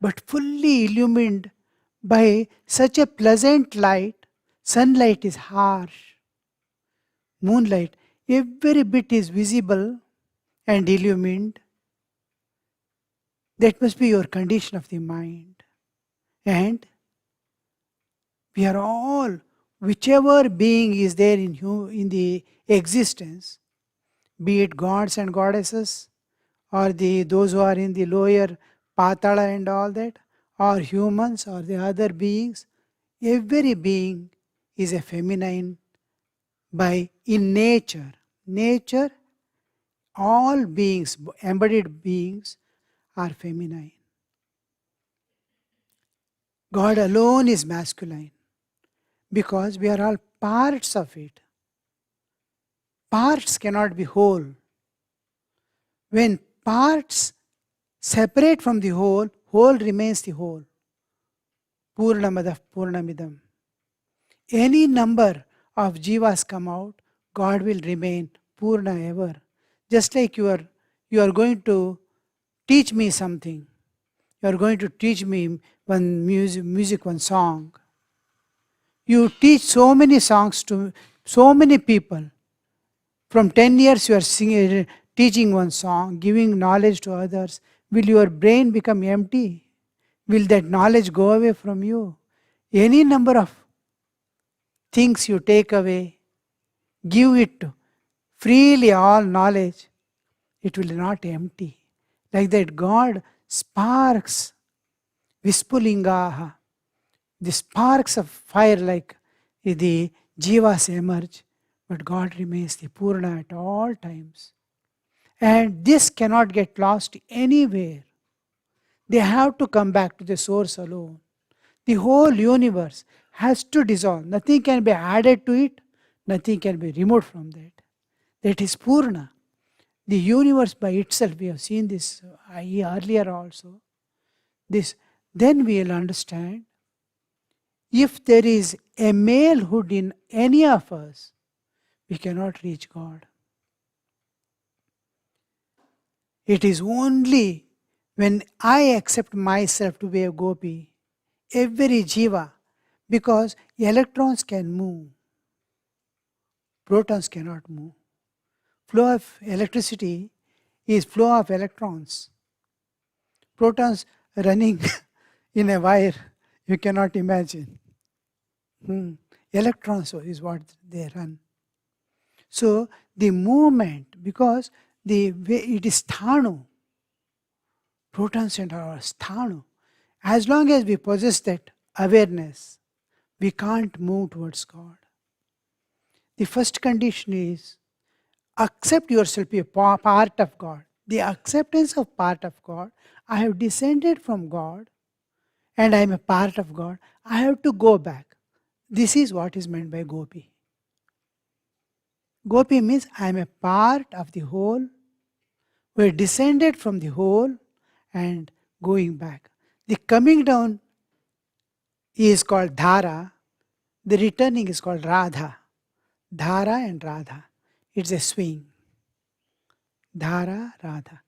but fully illumined by such a pleasant light. Sunlight is harsh, moonlight, every bit is visible and illumined. That must be your condition of the mind. And we are all, whichever being is there in the existence, be it gods and goddesses, or those who are in the lower patala and all that, or humans or the other beings, every being is a feminine by in nature. Nature, all beings, embodied beings, are feminine. God alone is masculine because we are all parts of it. Parts cannot be whole. When parts separate from the whole, whole remains the whole. Purnamada Purnamidam. Any number of jivas come out, God will remain Purna ever. Just like you are going to teach me something. You are going to teach me one music, one song. You teach so many songs to so many people. From 10 years you are singing, teaching one song, giving knowledge to others. Will your brain become empty? Will that knowledge go away from you? Any number of things you take away, give it freely, all knowledge, it will not empty. Like that, God sparks, Vispulingaha, the sparks of fire like the jivas emerge, but God remains the Purna at all times. And this cannot get lost anywhere. They have to come back to the source alone. The whole universe has to dissolve. Nothing can be added to it. Nothing can be removed from that. That is Purna. The universe by itself, we have seen this earlier also. Then we will understand, if there is a malehood in any of us, we cannot reach God. It is only when I accept myself to be a gopi, every jiva, because electrons can move, protons cannot move. Flow of electricity is flow of electrons. Protons running in a wire, you cannot imagine. Electrons is what they run. So the movement, because it is sthanu, protons and our sthanu. As long as we possess that awareness, we can't move towards God. The first condition is accept yourself be a part of God. The acceptance of part of God, I have descended from God and I am a part of God. I have to go back. This is what is meant by gopi. Gopi means I am a part of the whole. We are descended from the whole and going back. The coming down is called dhara. The returning is called radha. Dhara and radha. It's a swing. Dhara, radha.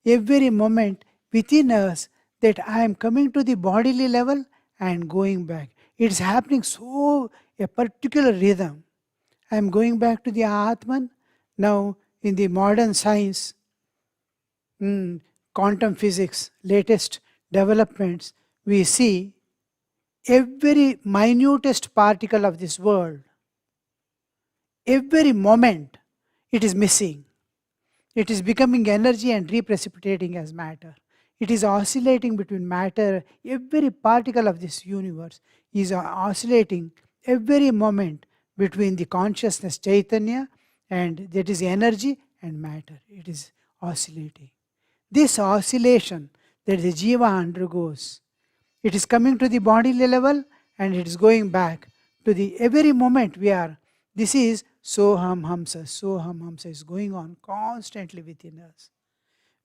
Every moment within us that I am coming to the bodily level and going back. It's happening so a particular rhythm. I am going back to the Atman. Now in the modern science, quantum physics, latest developments, we see every minutest particle of this world, every moment it is missing. It is becoming energy and reprecipitating as matter. It is oscillating between matter. Every particle of this universe is oscillating every moment between the consciousness Chaitanya and that is energy and matter. It is oscillating. This oscillation that the jiva undergoes, it is coming to the bodily level and it is going back to the every moment we are. This is Soham Hamsa is going on constantly within us.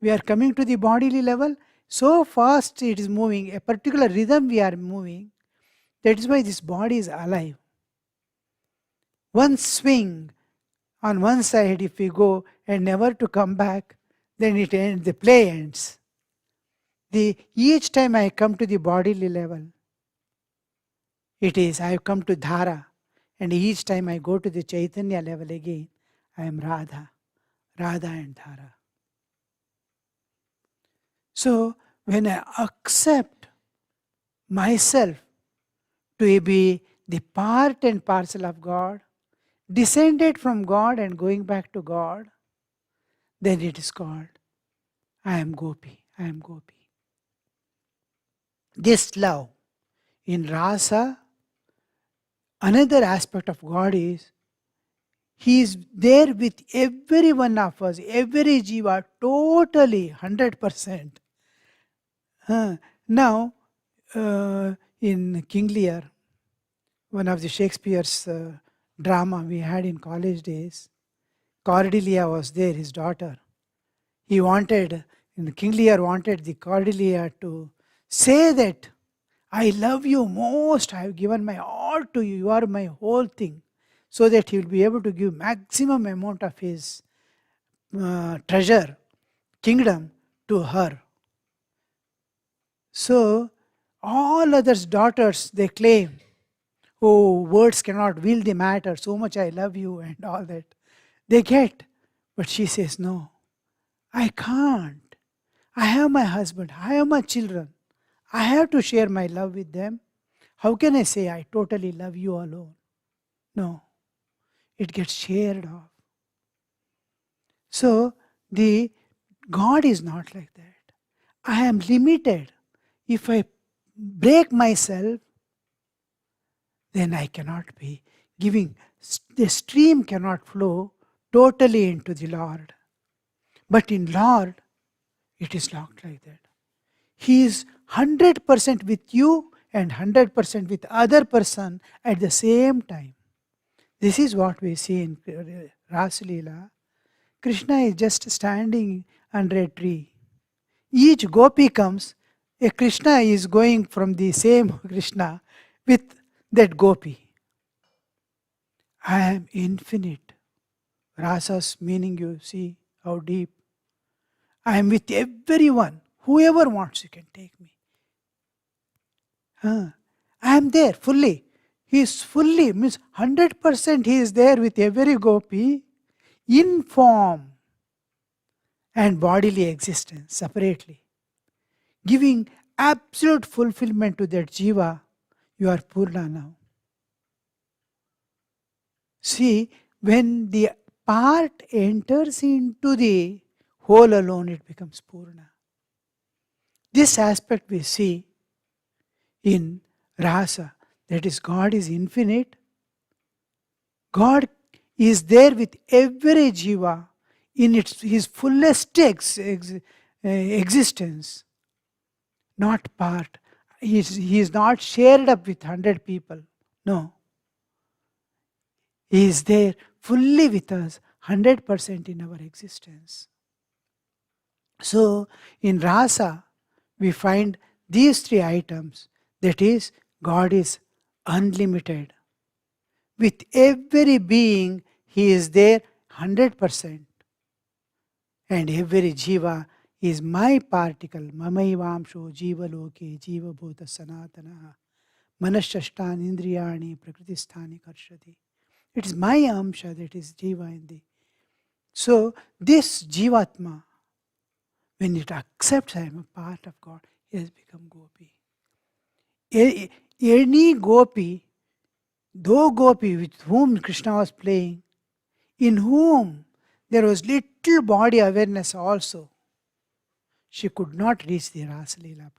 We are coming to the bodily level, so fast it is moving, a particular rhythm we are moving. That is why this body is alive. One swing on one side, if we go and never to come back, then it ends, the play ends. Each time I come to the bodily level, it is I have come to Dhara. And each time I go to the Chaitanya level again, I am Radha. Radha and Dhara. So when I accept myself to be the part and parcel of God, descended from God and going back to God, then it is called I am Gopi. I am Gopi. This love in rasa, another aspect of God is He is there with every one of us, every jiva, totally 100%. Now, in King Lear, one of the Shakespeare's drama we had in college days, Cordelia was there, his daughter. He wanted, King Lear wanted the Cordelia to say that, I love you most, I have given my all to you, you are my whole thing, so that he will be able to give maximum amount of his treasure, kingdom to her. So, all others' daughters, they claim, oh, words cannot will the matter, so much I love you and all that. They get. But she says, no, I can't. I have my husband, I have my children. I have to share my love with them. How can I say I totally love you alone? No, it gets shared off. So, the God is not like that. I am limited. If I break myself, then I cannot be giving. The stream cannot flow totally into the Lord. But in Lord, it is not like that. He is 100% with you and 100% with other person at the same time. This is what we see in Rasa Leela. Krishna is just standing under a tree. Each gopi comes, a Krishna is going from the same Krishna with that gopi. I am infinite. Rasa's meaning, you see how deep. I am with everyone. Whoever wants, you can take me. I am there fully. He is fully, means 100% he is there with every gopi in form and bodily existence separately. Giving absolute fulfillment to that jiva, you are Purna now. See, when the part enters into the whole alone, it becomes Purna. This aspect we see in Rasa, that is, God is infinite. God is there with every jiva in his fullest existence, not part. He is not shared up with 100 people. No. He is there fully with us, 100% in our existence. So, in Rasa, we find these three items. That is, God is unlimited. With every being, He is there 100%. And every jiva is my particle. Mamaivamsho jiva loke jiva bhuta sanatana. Manashashtan indriyani prakritisthani karshati. It is my amsha that is jiva in thee. So, this jivatma, when it accepts I am a part of God, he has become gopi. Any gopi, though gopi with whom Krishna was playing, in whom there was little body awareness also, she could not reach the Rasa Leela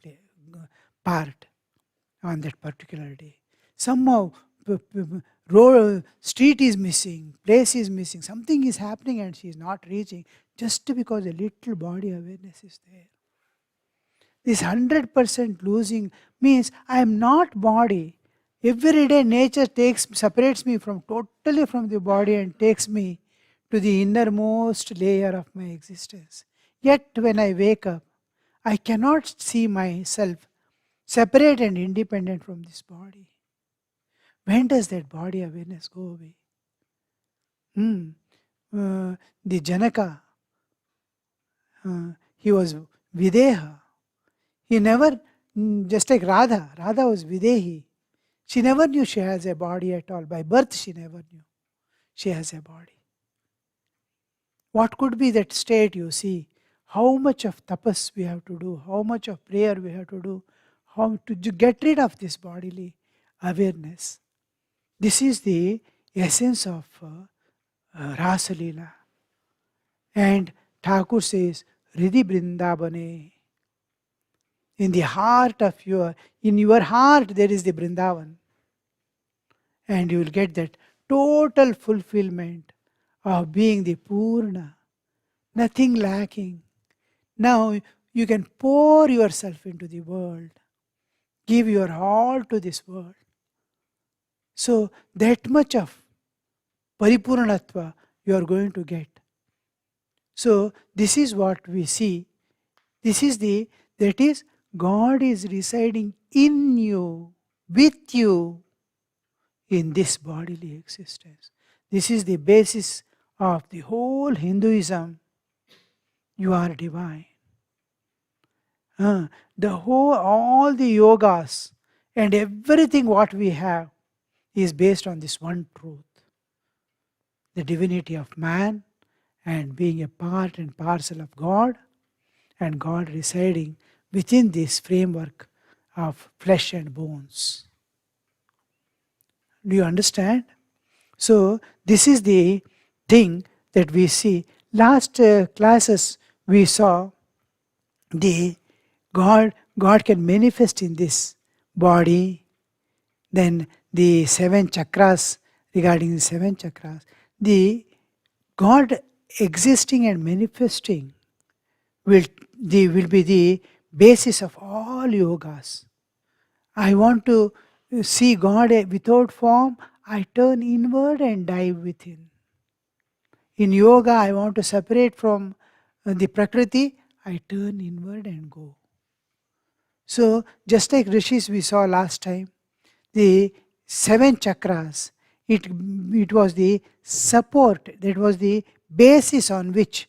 part on that particular day. Somehow, road, street is missing, place is missing, something is happening and she is not reaching just because a little body awareness is there. This 100% losing means I am not body. Every day nature separates me totally from the body and takes me to the innermost layer of my existence. Yet when I wake up, I cannot see myself separate and independent from this body. When does that body awareness go away? The Janaka, he was Videha. He never, just like Radha was Videhi. She never knew she has a body at all. By birth, she never knew she has a body. What could be that state, you see? How much of tapas we have to do, how much of prayer we have to do, how to get rid of this bodily awareness. This is the essence of Rasa Leela. And Thakur says, Ridhi Brindavane. In your heart there is the Brindavan. And you will get that total fulfillment of being the Purna, nothing lacking. Now you can pour yourself into the world, give your all to this world. So that much of Paripurnatva you are going to get. So this is what we see. That is, God is residing in you, with you, in this bodily existence. This is the basis of the whole Hinduism. You are divine. All the yogas and everything what we have is based on this one truth. The divinity of man and being a part and parcel of God, and God residing within this framework of flesh and bones. Do you understand? So this is the thing that we see. Last classes we saw the God can manifest in this body. Then the 7 chakras, regarding the 7 chakras, the God existing and manifesting will be the basis of all yogas. I want to see God without form, I turn inward and dive within. In yoga, I want to separate from the Prakriti, I turn inward and go. So, just like rishis we saw last time, the 7 chakras, it was the support, that was the basis on which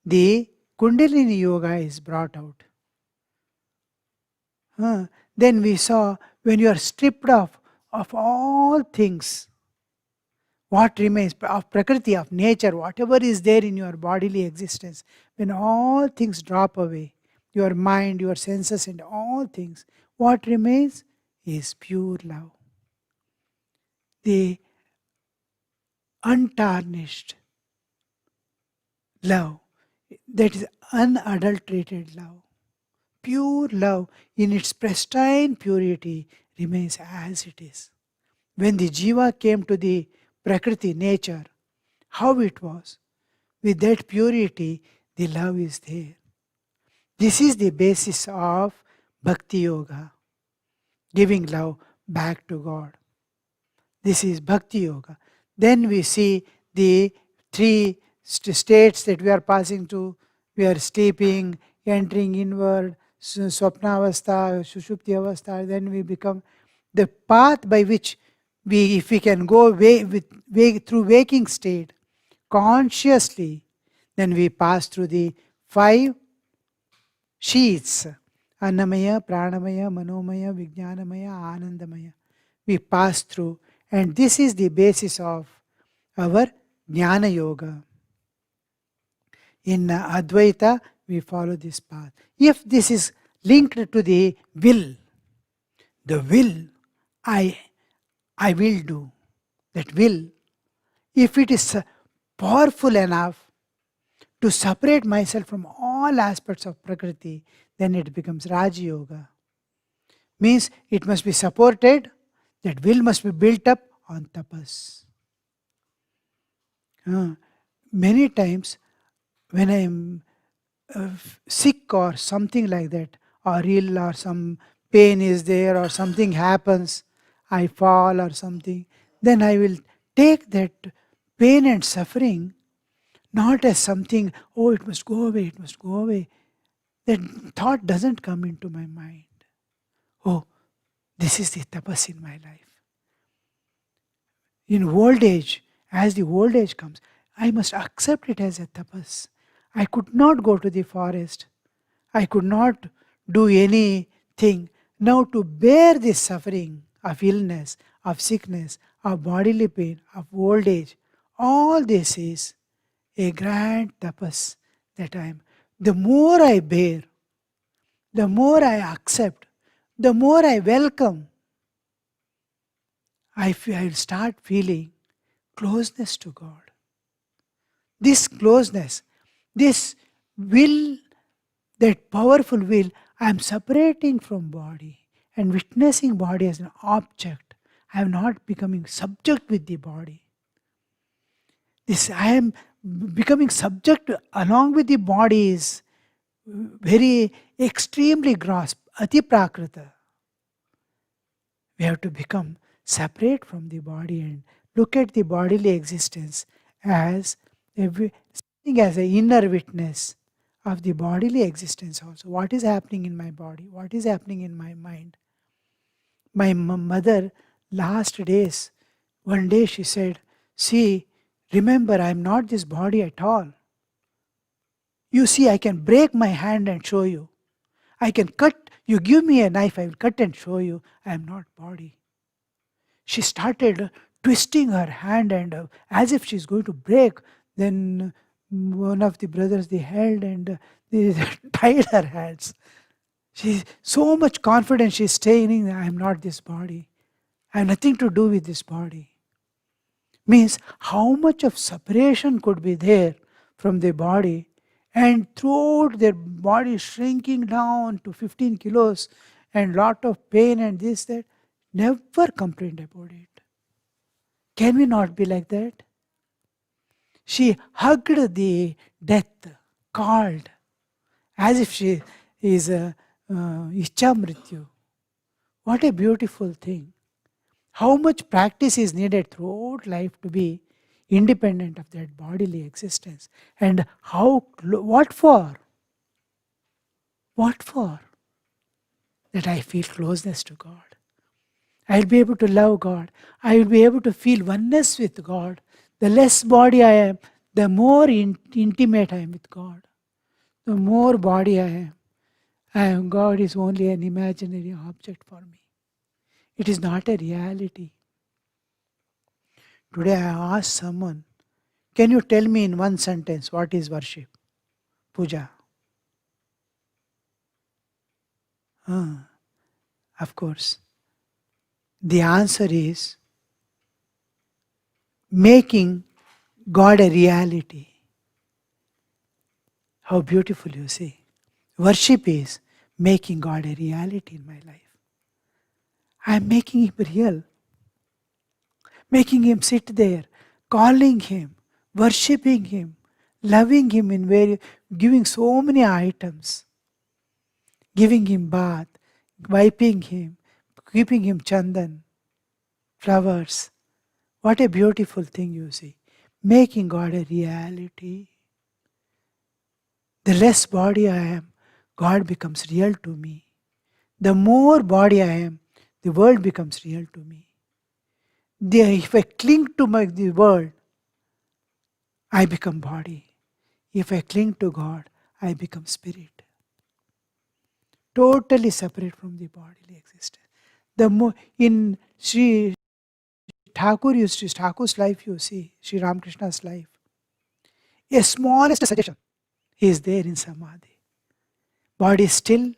the Kundalini Yoga is brought out. Then we saw, when you are stripped of all things, what remains of Prakriti, of nature, whatever is there in your bodily existence, when all things drop away, your mind, your senses and all things, what remains is pure love. The untarnished love, that is unadulterated love. Pure love in its pristine purity remains as it is. When the Jiva came to the Prakriti, nature, how it was, with that purity, the love is there. This is the basis of Bhakti Yoga, giving love back to God. This is Bhakti Yoga. Then we see the 3 states that we are passing to. We are sleeping, entering inward, Swapnavastha, Sushupti Avastha, then we become the path by which if we can go through waking state consciously, then we pass through the 5 sheaths: Annamaya, Pranamaya, Manomaya, Vijnanamaya, Anandamaya. We pass through, and this is the basis of our Jnana Yoga. In Advaita, we follow this path. If this is linked to the will, I will do. That will, if it is powerful enough to separate myself from all aspects of Prakriti, then it becomes Raja Yoga. Means it must be supported, that will must be built up on tapas. Many times when I am sick or something like that, or ill, or some pain is there, or something happens, I fall or something, then I will take that pain and suffering not as something, oh, it must go away, it must go away. That thought doesn't come into my mind. Oh, this is the tapas in my life. In old age, as the old age comes, I must accept it as a tapas. I could not go to the forest. I could not do anything. Now to bear this suffering of illness, of sickness, of bodily pain, of old age, all this is a grand tapas that I am. The more I bear, the more I accept, the more I welcome, I'll start feeling closeness to God. This closeness, this will, that powerful will, I am separating from body and witnessing body as an object. I am not becoming subject with the body. This I am becoming subject along with the body is very extremely gross, ati prakrita. We have to become separate from the body and look at the bodily existence as something as an inner witness of the bodily existence also. What is happening in my body? What is happening in my mind? My mother, last days, one day she said, see, remember, I am not this body at all. You see, I can break my hand and show you. I can cut, you give me a knife, I will cut and show you. I am not body. She started twisting her hand and as if she's going to break. Then one of the brothers, they held and they tied her hands. She's so much confident, she's saying, I am not this body. I have nothing to do with this body. Means how much of separation could be there from the body, and throughout their body shrinking down to 15 kilos and lot of pain and this, that, never complained about it. Can we not be like that? She hugged the death, called, as if she is Ichcha Mrityu. What a beautiful thing. How much practice is needed throughout life to be independent of that bodily existence. And how, what for? What for? That I feel closeness to God. I'll be able to love God. I will be able to feel oneness with God. The less body I am, the more intimate I am with God. The more body I am, God is only an imaginary object for me. It is not a reality. Today I asked someone, can you tell me in one sentence what is worship? Puja. Of course. The answer is making God a reality. How beautiful you see. Worship is making God a reality in my life. I am making Him real. Making Him sit there, calling Him, worshipping Him, loving Him in giving so many items. Giving Him bath, wiping Him, keeping Him chandan, flowers. What a beautiful thing you see. Making God a reality. The less body I am, God becomes real to me. The more body I am, the world becomes real to me. If I cling to the world, I become body. If I cling to God, I become spirit. Totally separate from the bodily existence. In Sri Thakur's life, you see, Sri Ramakrishna's life, a smallest suggestion, he is there in Samadhi. Body is still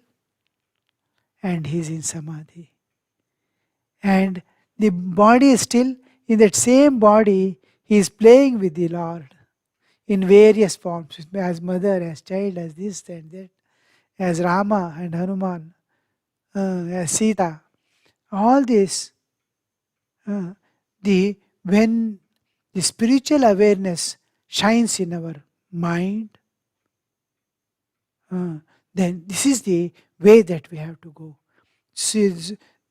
and he is in Samadhi. And the body is still, in that same body, he is playing with the Lord in various forms, as mother, as child, as this and that, as Rama and Hanuman, as Sita. All this, when the spiritual awareness shines in our mind, then this is the way that we have to go.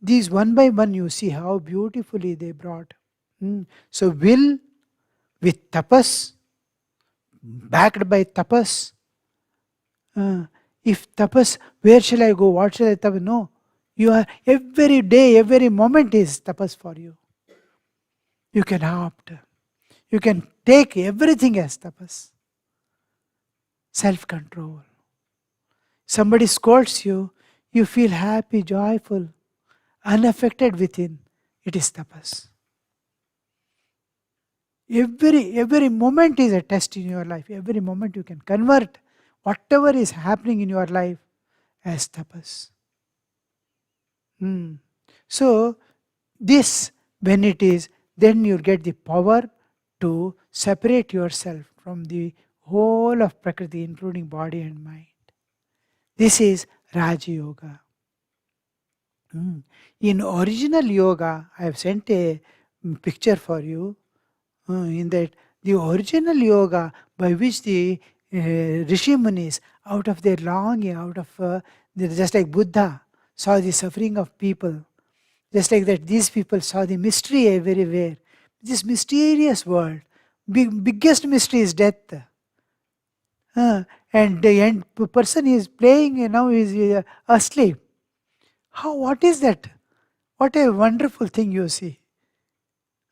These one by one, you see how beautifully they brought. So will with tapas, backed by tapas. If tapas, where shall I go? What shall I tapas? No. You are every day, every moment is tapas for you. You can opt. You can take everything as tapas. Self-control. Somebody scolds you, You feel happy, joyful, unaffected within. It is tapas. Every moment is a test in your life. Every moment you can convert whatever is happening in your life as tapas. So this, when it is, then you get the power to separate yourself from the whole of Prakriti, including body and mind. This is Raja Yoga. In original yoga, I have sent a picture for you. In that, the original yoga by which the Rishi Munis, out of their longing, just like Buddha saw the suffering of people, just like that, these people saw the mystery everywhere. This mysterious world, biggest mystery is death. And the end person is playing, now is asleep. What is that? What a wonderful thing you see.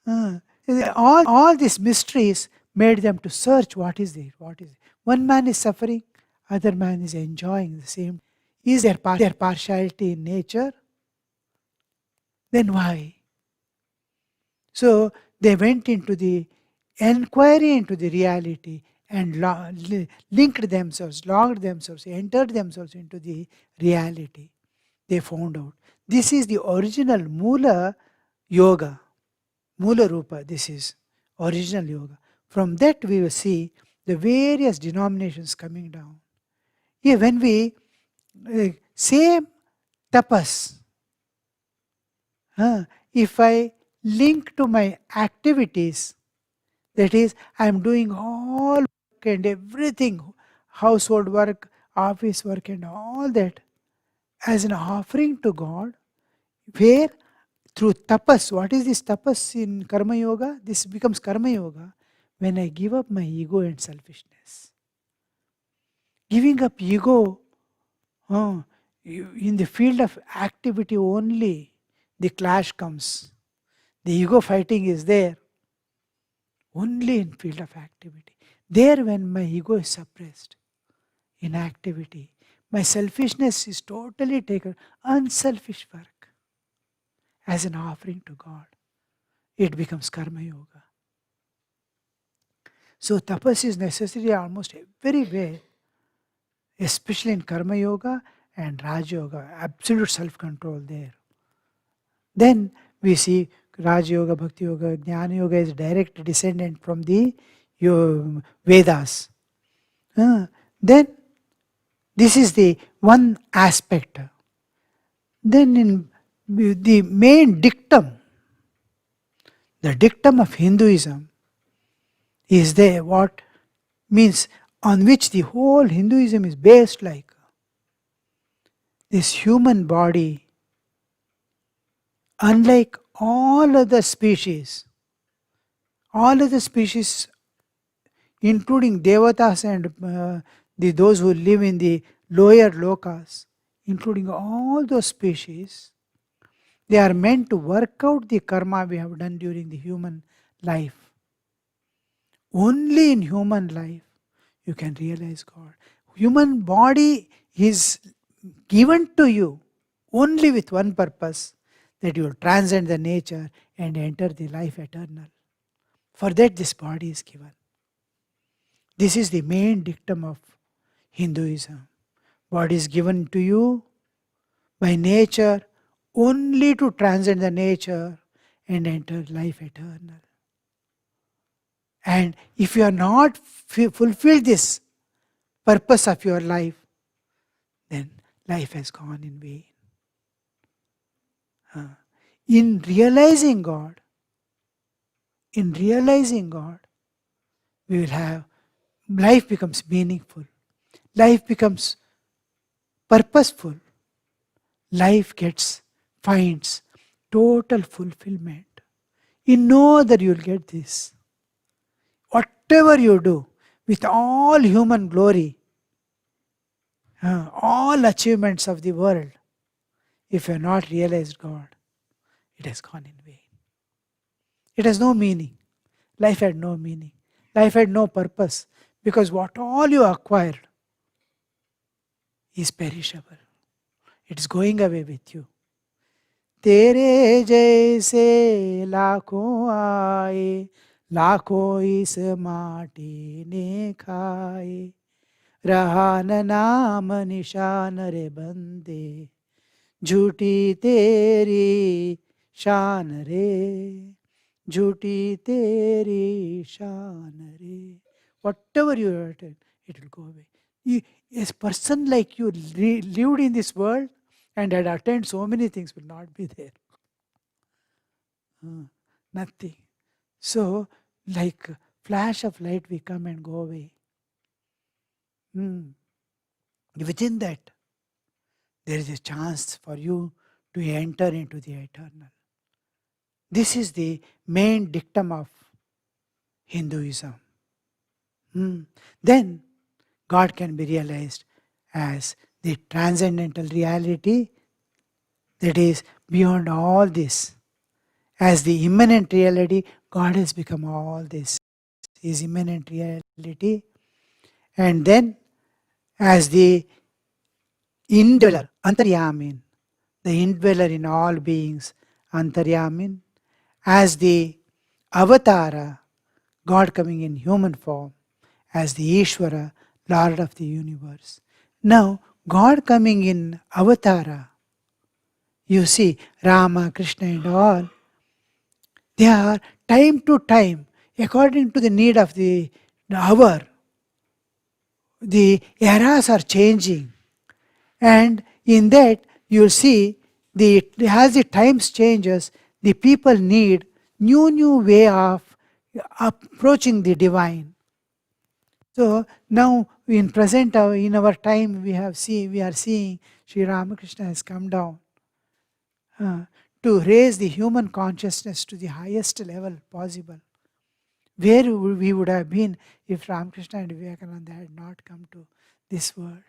All these mysteries made them to search what is there, what is it. One man is suffering, other man is enjoying the same. Is there partiality in nature? Then why? So they went into the inquiry into the reality and linked themselves, logged themselves, entered themselves into the reality. They found out. This is the original Mula Yoga. Mula Rupa, this is original yoga. From that we will see the various denominations coming down. Here when we same tapas, if I link to my activities, that is, I am doing all work and everything, household work, office work and all that as an offering to God, where through tapas. What is this tapas in Karma Yoga? This becomes Karma Yoga when I give up my ego and selfishness. Giving up ego in the field of activity only, the clash comes. The ego fighting is there only in field of activity. There when my ego is suppressed in activity, my selfishness is totally taken. Unselfish work as an offering to God. It becomes Karma Yoga. So tapas is necessary almost everywhere, especially in Karma Yoga and Raj Yoga, absolute self-control there. Then we see Raj Yoga, Bhakti Yoga, Jnana Yoga is direct descendant from the Vedas. Then this is the one aspect. Then in the main dictum, the dictum of Hinduism is there, what means on which the whole Hinduism is based, like this human body, unlike all other species, including devatas and those who live in the lower lokas, including all those species, they are meant to work out the karma we have done during the human life. Only in human life you can realize God. Human body is given to you only with one purpose, that you will transcend the nature and enter the life eternal. For that this body is given. This is the main dictum of Hinduism. Body is given to you by nature only to transcend the nature and enter life eternal. And if you are not fulfilled this purpose of your life, then life has gone in vain. In realizing God, we will have, life becomes meaningful. Life becomes purposeful. Life finds total fulfillment. In no other you will get this. Whatever you do, with all human glory, all achievements of the world, if you have not realized God, it has gone in vain. It has no meaning. Life had no meaning. Life had no purpose, because what all you acquired is perishable. It's going away with you. तेरे जैसे लाखों आए, लाखों इस माटी ने खाए, रहा न नाम निशान रे बंदे, झूठी तेरी शान रे, झूठी तेरी शान रे. Whatever you attend, it will go away. A person like you lived in this world and had attained so many things will not be there. Nothing. So, like flash of light, we come and go away. Within that, there is a chance for you to enter into the eternal. This is the main dictum of Hinduism. Then God can be realized as the transcendental reality that is beyond all this. As the immanent reality, God has become all this. Is immanent reality. And then as the indweller, Antaryamin, the indweller in all beings, Antaryamin, as the Avatara, God coming in human form, as the Ishvara, Lord of the universe. Now, God coming in Avatara, you see, Rama, Krishna and all, they are time to time, according to the need of the hour, the eras are changing. And in that, you'll see, as the times changes, the people need new way of approaching the divine. So now in present, in our time, we are seeing Sri Ramakrishna has come down to raise the human consciousness to the highest level possible. Where we would have been if Ramakrishna and Vivekananda had not come to this world.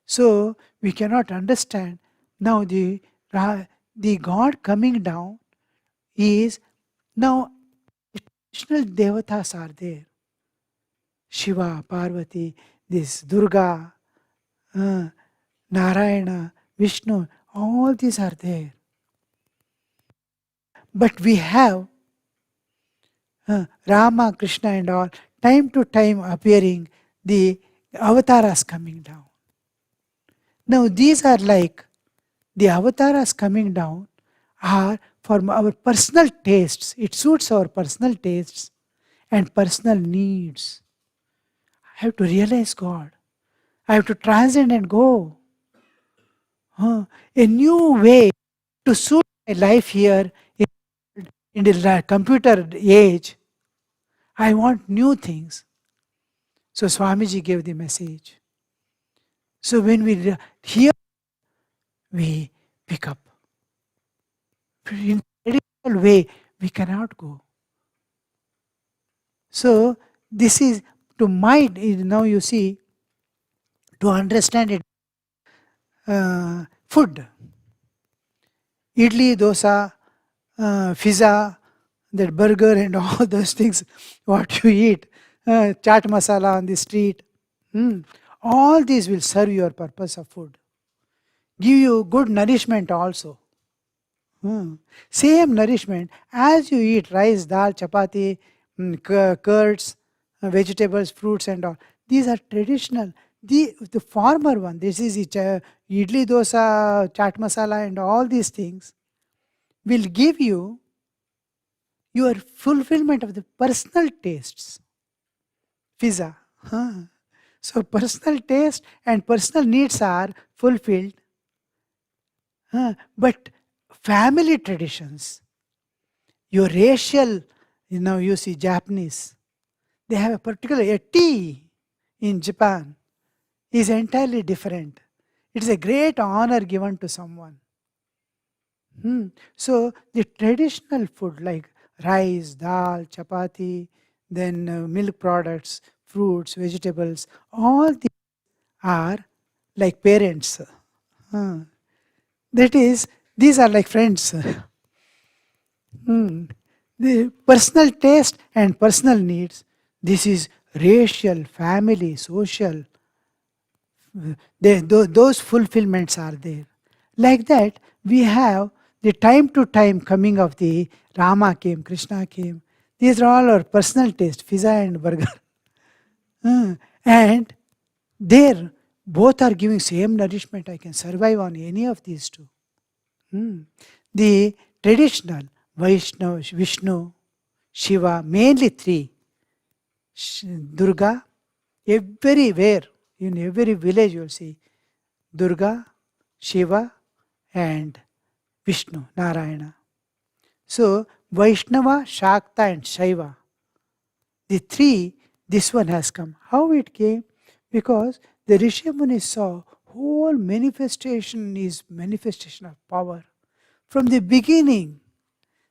So we cannot understand now the God coming down is now additional devatas are there. Shiva, Parvati, this Durga, Narayana, Vishnu, all these are there. But we have Rama, Krishna and all, time to time appearing, the avatars coming down. Now these are like, the avatars coming down are for our personal tastes. It suits our personal tastes and personal needs. I have to realize God. I have to transcend and go. A new way to suit my life here in the computer age. I want new things. So Swamiji gave the message. So when we hear, we pick up. In a traditional way, we cannot go. So this is to mind. Now you see, to understand it, food, idli, dosa, pizza, that burger and all those things, what you eat, chaat masala on the street, all these will serve your purpose of food. Give you good nourishment also. Same nourishment as you eat rice, dal, chapati, curds, vegetables, fruits and all. These are traditional. The former one, this is idli, dosa, chaat masala and all these things will give you your fulfillment of the personal tastes. Pizza. So personal taste and personal needs are fulfilled. But family traditions, your racial, you see Japanese, they have a particular, a tea in Japan is entirely different. It is a great honor given to someone. So the traditional food like rice, dal, chapati, then milk products, fruits, vegetables, all these are like parents. That is, these are like friends. The personal taste and personal needs. This is racial, family, social, those fulfillments are there. Like that, we have the time to time coming of the Rama came, Krishna came. These are all our personal taste, pizza and burger. And there, both are giving same nourishment. I can survive on any of these two. Hmm. The traditional Vaishnava, Vishnu, Shiva, mainly three, Durga, everywhere, in every village you will see Durga, Shiva, and Vishnu, Narayana. So, Vaishnava, Shakta, and Shaiva, the three, this one has come. How it came? Because the Rishi Munis saw whole manifestation is manifestation of power. From the beginning,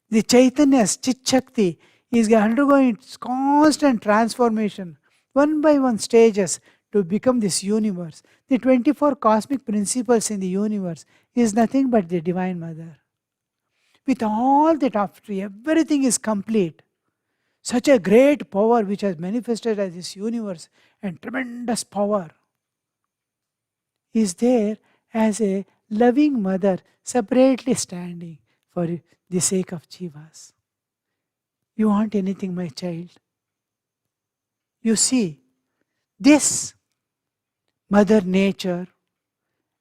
the Chaitanya, Chit Shakti, is undergoing its constant transformation, one by one stages to become this universe. The 24 cosmic principles in the universe is nothing but the Divine Mother. With all that after everything is complete, such a great power which has manifested as this universe and tremendous power is there as a loving mother separately standing for the sake of jivas. You want anything, my child? You see, this Mother Nature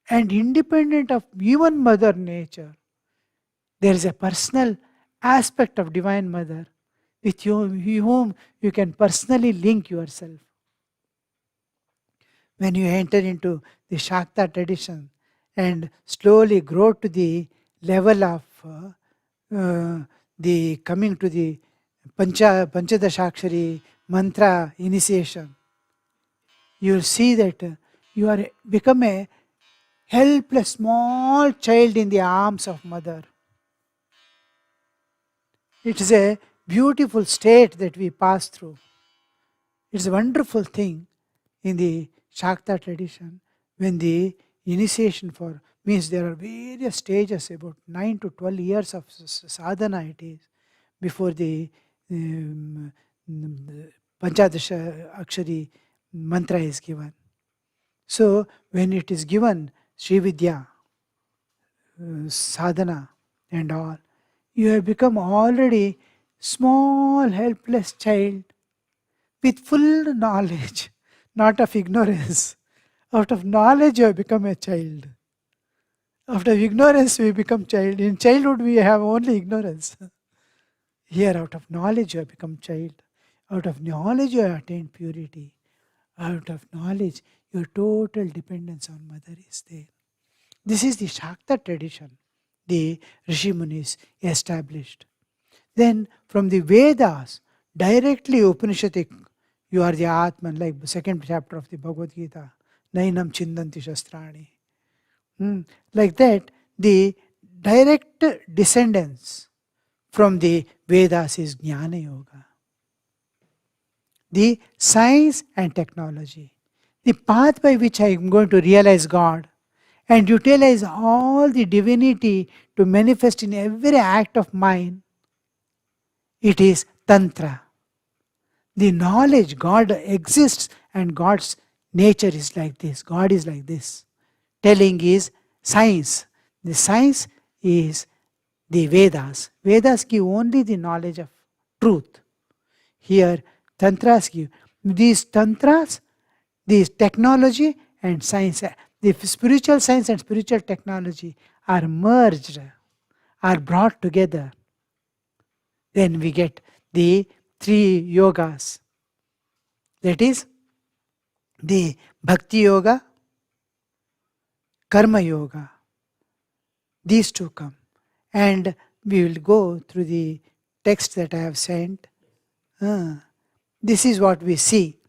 and independent of even Mother Nature, there is a personal aspect of Divine Mother with whom you can personally link yourself. When you enter into the Shakta tradition and slowly grow to the level of the coming to the Panchadashakshari mantra initiation, you will see that you are become a helpless small child in the arms of mother. It is a beautiful state that we pass through. It's a wonderful thing in the Shakta tradition when the initiation for means there are various stages, about 9 to 12 years of sadhana it is before the um, Panchadasha Akshari mantra is given. So when it is given, Sri Vidya, sadhana and all, you have become already small helpless child with full knowledge, not of ignorance. Out of knowledge, you have become a child. Out of ignorance, we become child. In childhood, we have only ignorance. Here, out of knowledge, you have become child. Out of knowledge, you have attained purity. Out of knowledge, your total dependence on mother is there. This is the Shakta tradition the Rishi Munis established. Then from the Vedas, directly Upanishadic, you are the Atman, like the second chapter of the Bhagavad Gita, Nainam Chindanti Shastrani. Like that, the direct descendants from the Vedas is Jnana Yoga. The science and technology. The path by which I am going to realize God and utilize all the divinity to manifest in every act of mine, it is Tantra. The knowledge God exists and God's nature is like this, God is like this. Telling is science. The science is the Vedas. Vedas give only the knowledge of truth. Here, Tantras give. These Tantras, these technology and science, the spiritual science and spiritual technology are merged, are brought together. Then we get the three yogas. That is the Bhakti Yoga, Karma Yoga. These two come. And we will go through the text that I have sent. This is what we see.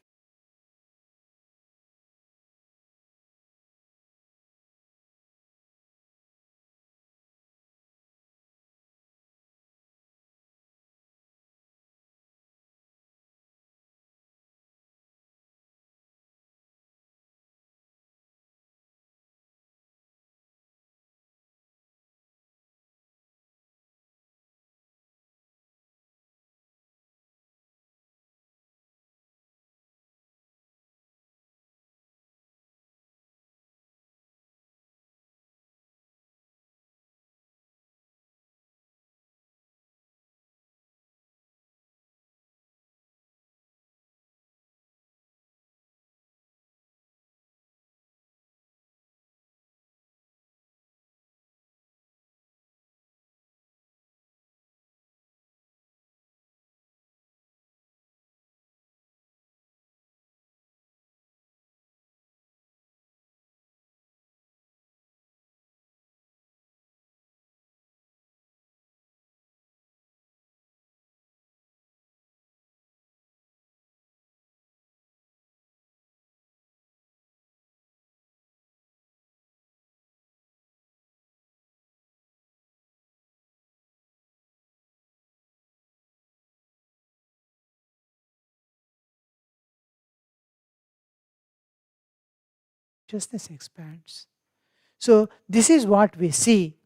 consciousness expands. So this is what we see.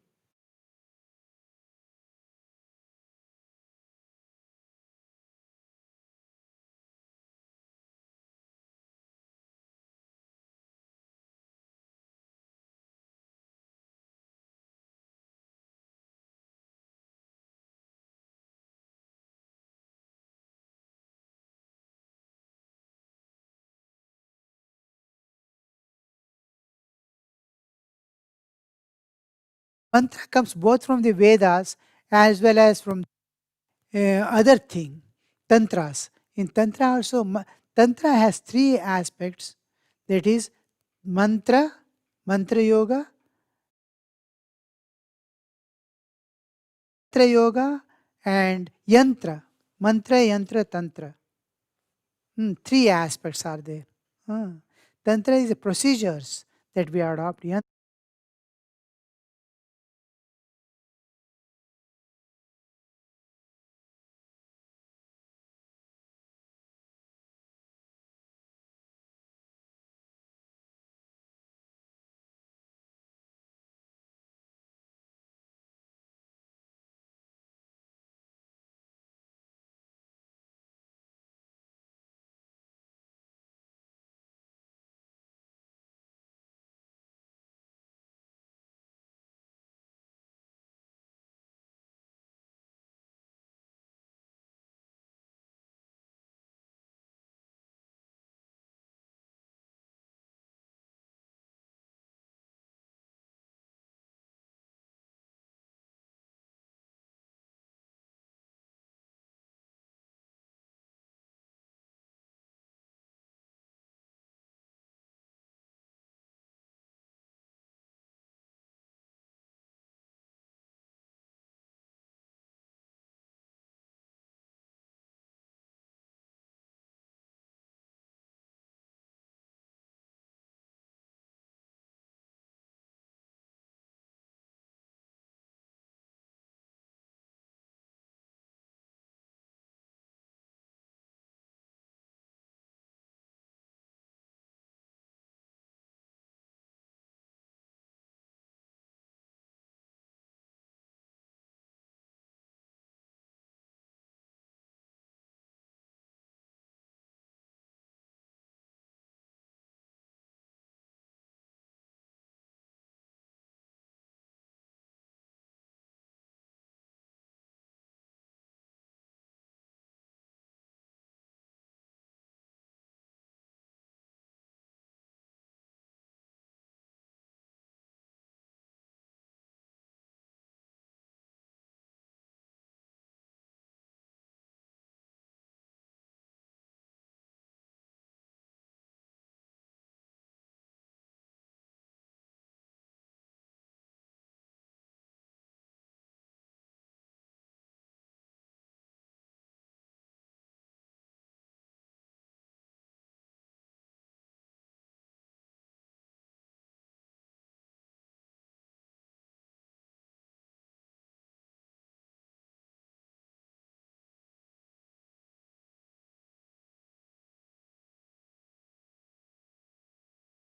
Mantra comes both from the Vedas as well as from other thing, tantras. In tantra also, tantra has three aspects. That is mantra, mantra yoga, tantra yoga, and yantra. Mantra, yantra, tantra. Three aspects are there. Tantra is the procedures that we adopt.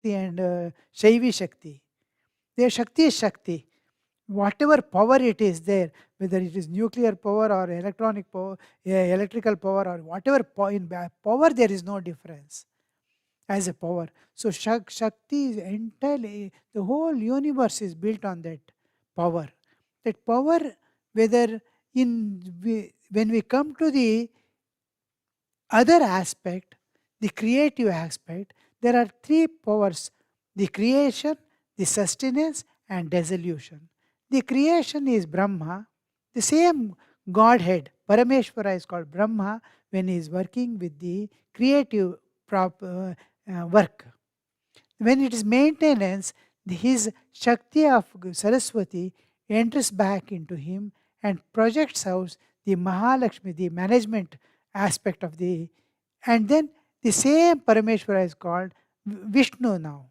And Shaivi Shakti. Their Shakti is Shakti. Whatever power it is there, whether it is nuclear power or electronic power, electrical power, or whatever in power, there is no difference as a power. So Shakti is entirely, the whole universe is built on that power. That power, whether when we come to the other aspect, the creative aspect, there are three powers: the creation, the sustenance, and dissolution. The creation is Brahma, the same Godhead, Parameshwara is called Brahma when he is working with the creative work. When it is maintenance, his Shakti of Saraswati enters back into him and projects out the Mahalakshmi, the management aspect of the, and then the same Parameshwara is called Vishnu now.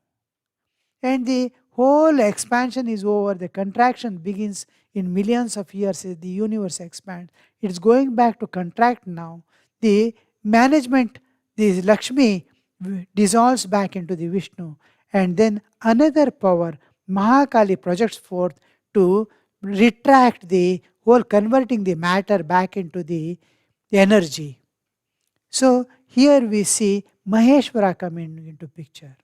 And the whole expansion is over. The contraction begins in millions of years as the universe expands. It's going back to contract now. The management, the Lakshmi dissolves back into the Vishnu. And then another power, Mahakali, projects forth to retract the whole, converting the matter back into the energy. So here we see Maheshwara coming into picture.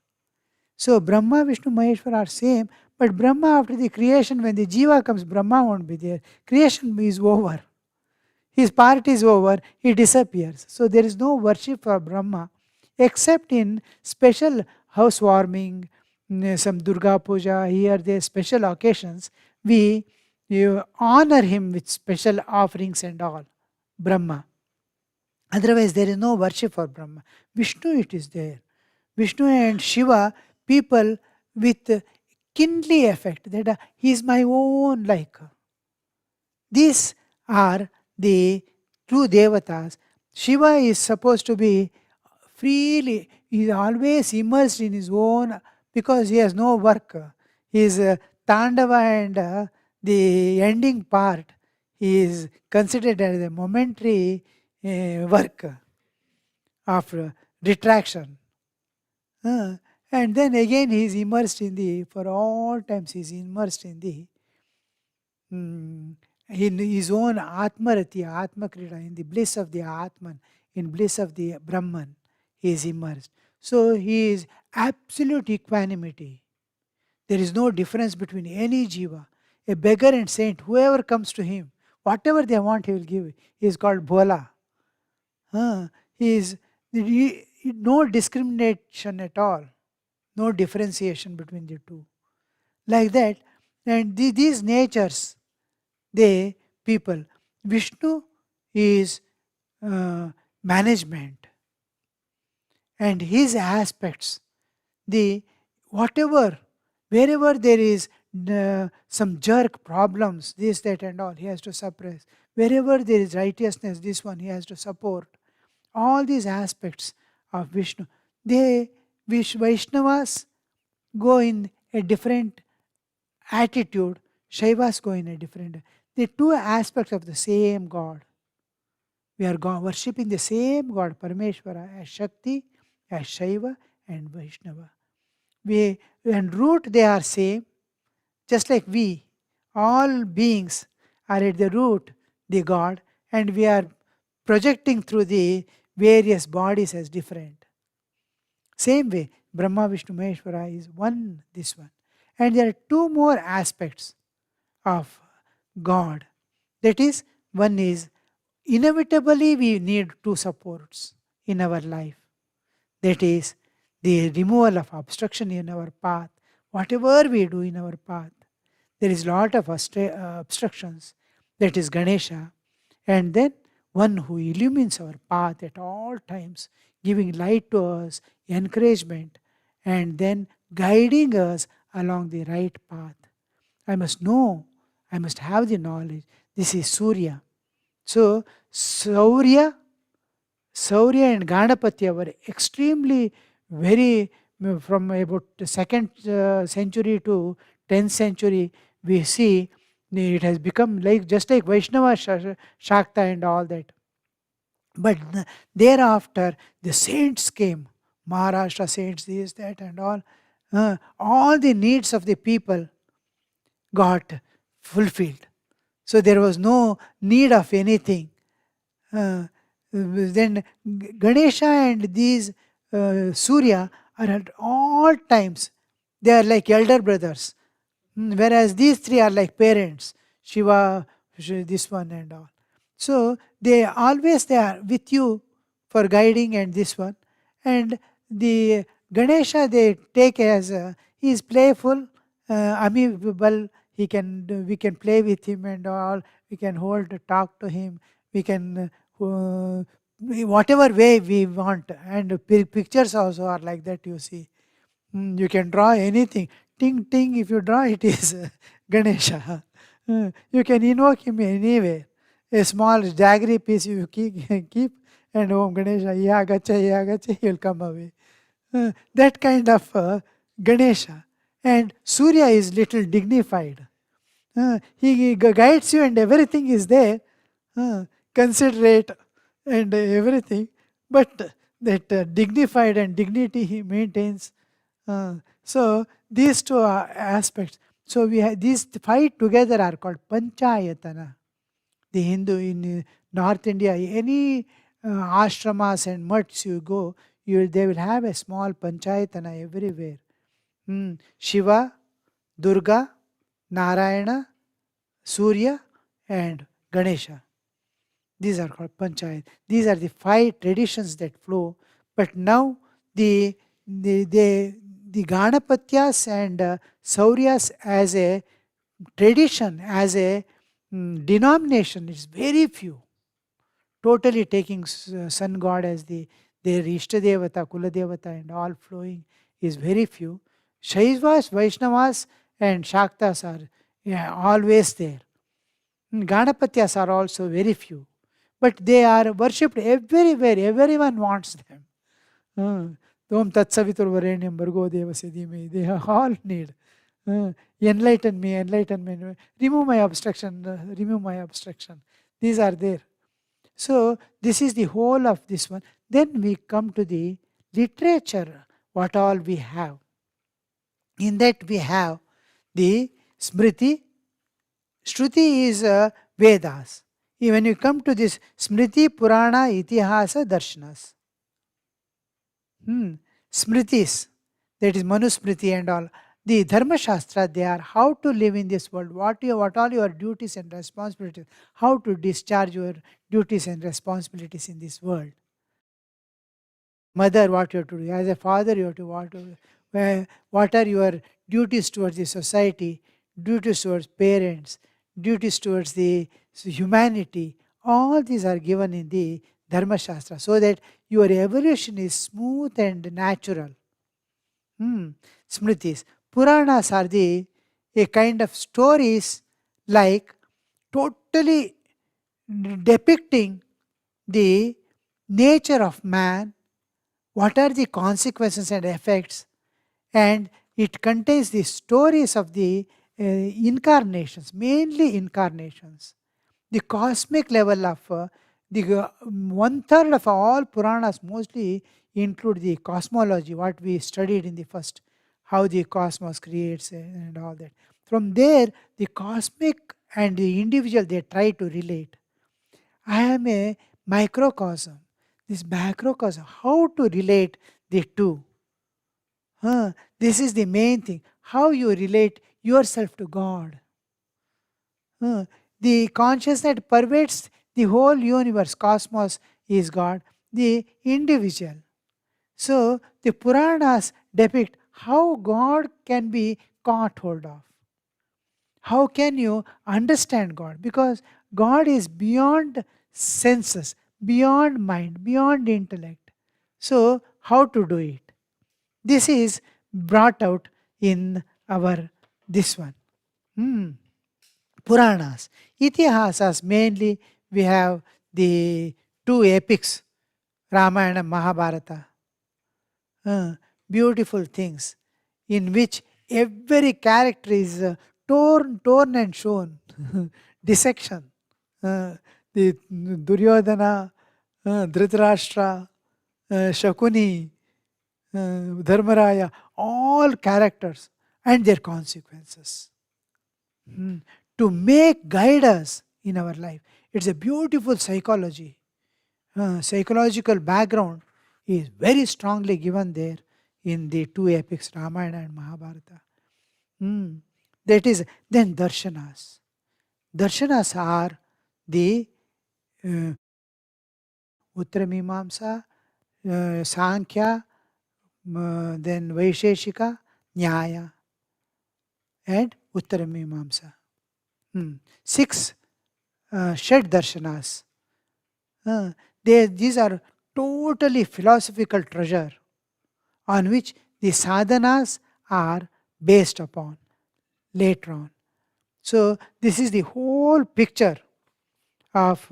So Brahma, Vishnu, Maheshwara are same, but Brahma, after the creation, when the Jiva comes, Brahma won't be there. Creation is over. His part is over, he disappears. So there is no worship for Brahma except in special housewarming, some Durga Puja, here there special occasions. We honor him with special offerings and all, Brahma. Otherwise, there is no worship for Brahma. Vishnu, it is there. Vishnu and Shiva, people with kindly effect, that he is my own like. These are the true devatas. Shiva is supposed to be freely, he is always immersed in his own, because he has no work. His Tandava and the ending part is considered as a momentary work of retraction. And then again he is immersed in the, for all times he is immersed in the in his own Atmarati, Atma Krida, in the bliss of the Atman, in bliss of the Brahman, he is immersed. So he is absolute equanimity. There is no difference between any jiva. A beggar and saint, whoever comes to him, whatever they want, he will give. He is called Bhola. He is no discrimination at all, no differentiation between the two. Like that, and these natures, they people. Vishnu is management, and his aspects, the whatever, wherever there is some jerk problems, this, that, and all, he has to suppress. Wherever there is righteousness, this one he has to support. All these aspects of Vishnu, they Vaishnavas go in a different attitude, Shaivas go in a different. The two aspects of the same God. We are worshipping the same God, Parameshwara, as Shakti, as Shaiva and Vaishnava. We, and root they are same, just like we, all beings are at the root, the God, and we are projecting through the various bodies as different. Same way, Brahma, Vishnu, Maheshwara is one, this one. And there are two more aspects of God. That is, one is inevitably we need two supports in our life. That is the removal of obstruction in our path. Whatever we do in our path, there is lot of obstructions. That is Ganesha. And then one who illumines our path at all times, giving light to us, encouragement, and then guiding us along the right path. I must know, I must have the knowledge. This is Surya. So, Saurya and Ganapatya were extremely very, from about the 2nd century to 10th century, we see it has become like just like Vaishnava Shakta and all that. But thereafter, the saints came, Maharashtra saints, this, that, and all. All the needs of the people got fulfilled. So there was no need of anything. Then Ganesha and these Surya are at all times, they are like elder brothers. Whereas these three are like parents, Shiva, this one and all. So they always they are with you for guiding and this one. And the Ganesha they take as he is playful, amiable. We can play with him and all. We can talk to him. We can whatever way we want. And pictures also are like that. You see, you can draw anything. Ting ting. If you draw, it is Ganesha. You can invoke him anywhere. A small jaggery piece you keep and Om Ganesha, yagacha, he will come away. That kind of Ganesha. And Surya is little dignified. He guides you and everything is there, considerate and everything, but that dignified and dignity he maintains, So these two aspects. So we have these five together are called Panchayatana. The Hindu in North India, any ashramas and mutts you go, they will have a small Panchayatana everywhere. Shiva, Durga, Narayana, Surya, and Ganesha. These are called panchayat. These are the five traditions that flow. But now the the the, the Ganapatyas and Sauryas as a tradition, as a denomination, is very few. Totally taking sun god as their Ishtadevata, Kuladevata, and all flowing is very few. Shaivas, Vaishnavas, and Shaktas are, yeah, always there. Ganapatyas are also very few, but they are worshipped everywhere. Everyone wants them. Om Tat Savitur Varenyam Bhargo Devasya Dhimahi. They all need. Enlighten me, enlighten me. Remove my obstruction, remove my obstruction. These are there. So this is the whole of this one. Then we come to the literature, what all we have. In that we have the Smriti. Shruti is Vedas. When you come to this Smriti, Purana, Itihasa, Darshanas. Smritis, that is Manusmriti and all. The Dharma Shastra, they are how to live in this world, what all your duties and responsibilities, how to discharge your duties and responsibilities in this world. Mother, what you have to do. As a father, you have to what are your duties towards the society, duties towards parents, duties towards the humanity. All these are given in the Dharma Shastra so that your evolution is smooth and natural. Smritis. Puranas are a kind of stories like totally depicting the nature of man, what are the consequences and effects, and it contains the stories of the incarnations, mainly incarnations. The cosmic level of one third of all Puranas mostly include the cosmology, what we studied in the first, how the cosmos creates and all that. From there, the cosmic and the individual, they try to relate. I am a microcosm. This macrocosm, how to relate the two? This is the main thing. How you relate yourself to God. The consciousness that pervades the whole universe, cosmos, is God, the individual. So the Puranas depict how God can be caught hold of. How can you understand God? Because God is beyond senses, beyond mind, beyond intellect. So, how to do it? This is brought out in our this one. Puranas. Itihasas, mainly we have the two epics, Ramayana and Mahabharata. Beautiful things in which every character is torn and shown. Dissection. The Duryodhana, Dhritarashtra, Shakuni, Dharmaraya, all characters and their consequences. To make guide us in our life. It's a beautiful psychology. Psychological background is very strongly given there in the two epics, Ramayana and Mahabharata. That is, then darshanas. Darshanas are the Uttamimamsa, Sankhya, then Vaisheshika, Nyaya, and Uttamimamsa. Six Shed darshanas. These are totally philosophical treasure on which the sadhanas are based upon later on. So this is the whole picture of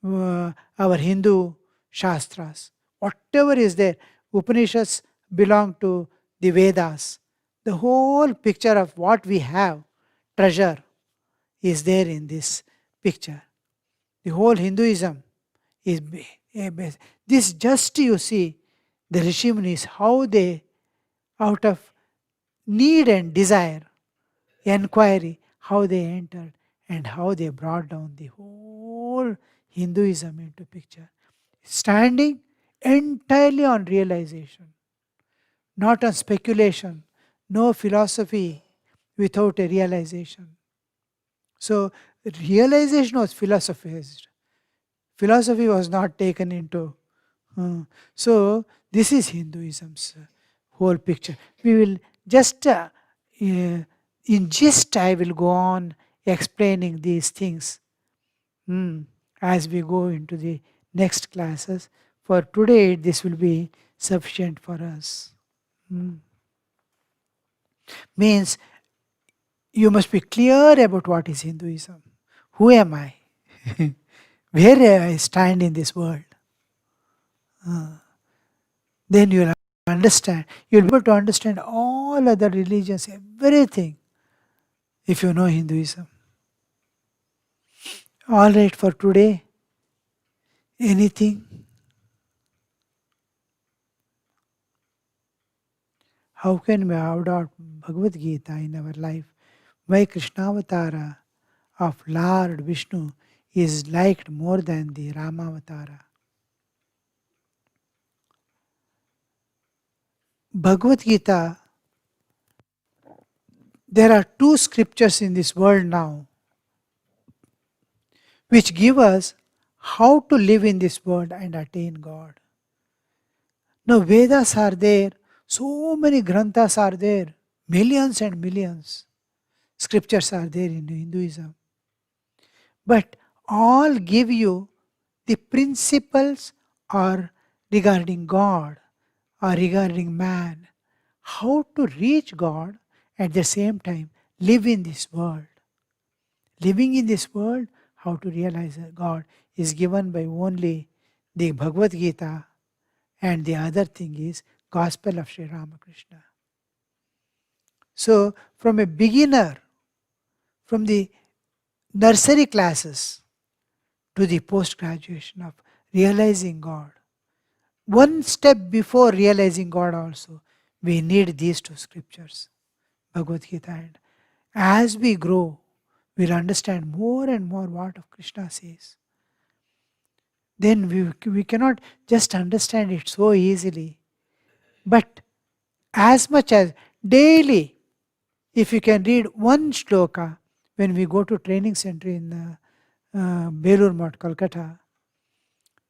our Hindu Shastras. Whatever is there, Upanishads belong to the Vedas. The whole picture of what we have, treasure, is there in this picture. The whole Hinduism is this. Just you see the Rishi Munis, how they, out of need and desire, inquiry, how they entered and how they brought down the whole Hinduism into picture. Standing entirely on realization, not on speculation, no philosophy without a realization. So, realization was philosophized. Philosophy was not taken into. So, this is Hinduism's whole picture. We will just, in gist, I will go on explaining these things as we go into the next classes. For today, this will be sufficient for us. Means you must be clear about what is Hinduism. Who am I? Where I stand in this world? Then you'll understand. You'll be able to understand all other religions, everything, if you know Hinduism. All right, for today, anything? How can we adopt Bhagavad Gita in our life? Why Krishnavatara of Lord Vishnu is liked more than the Ramavatara? Bhagavad Gita, there are two scriptures in this world now which give us how to live in this world and attain God. Now, Vedas are there, so many granthas are there, millions and millions. Scriptures are there in Hinduism. But all give you the principles or regarding God or regarding man, how to reach God at the same time live in this world. Living in this world, how to realize that God is given by only the Bhagavad Gita, and the other thing is Gospel of Sri Ramakrishna. So from a beginner, from the nursery classes to the post-graduation of realizing God, one step before realizing God also, we need these two scriptures, Bhagavad Gita. And as we grow, we'll understand more and more what Krishna says. Then we cannot just understand it so easily. But as much as daily, if you can read one shloka, when we go to training center in Belur Math, Calcutta,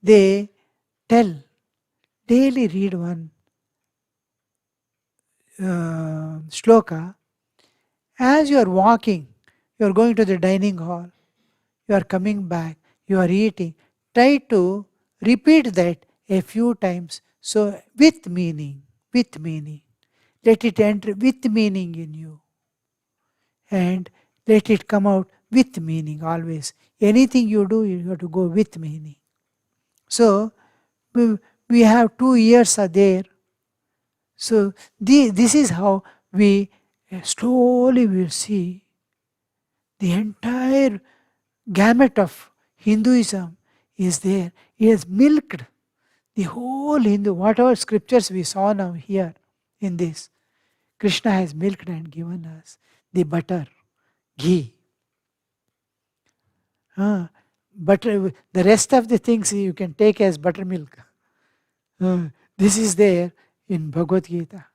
they tell, daily read one shloka. As you are walking, you are going to the dining hall, you are coming back, you are eating, try to repeat that a few times. So with meaning. Let it enter with meaning in you. And let it come out with meaning always. Anything you do, you have to go with meaning. So we have 2 years are there. So this is how we slowly will see the entire gamut of Hinduism is there. It has milked the whole Hindu, whatever scriptures we saw now here in this. Krishna has milked and given us the butter, ghee. Butter, the rest of the things you can take as buttermilk. This is there in Bhagavad Gita.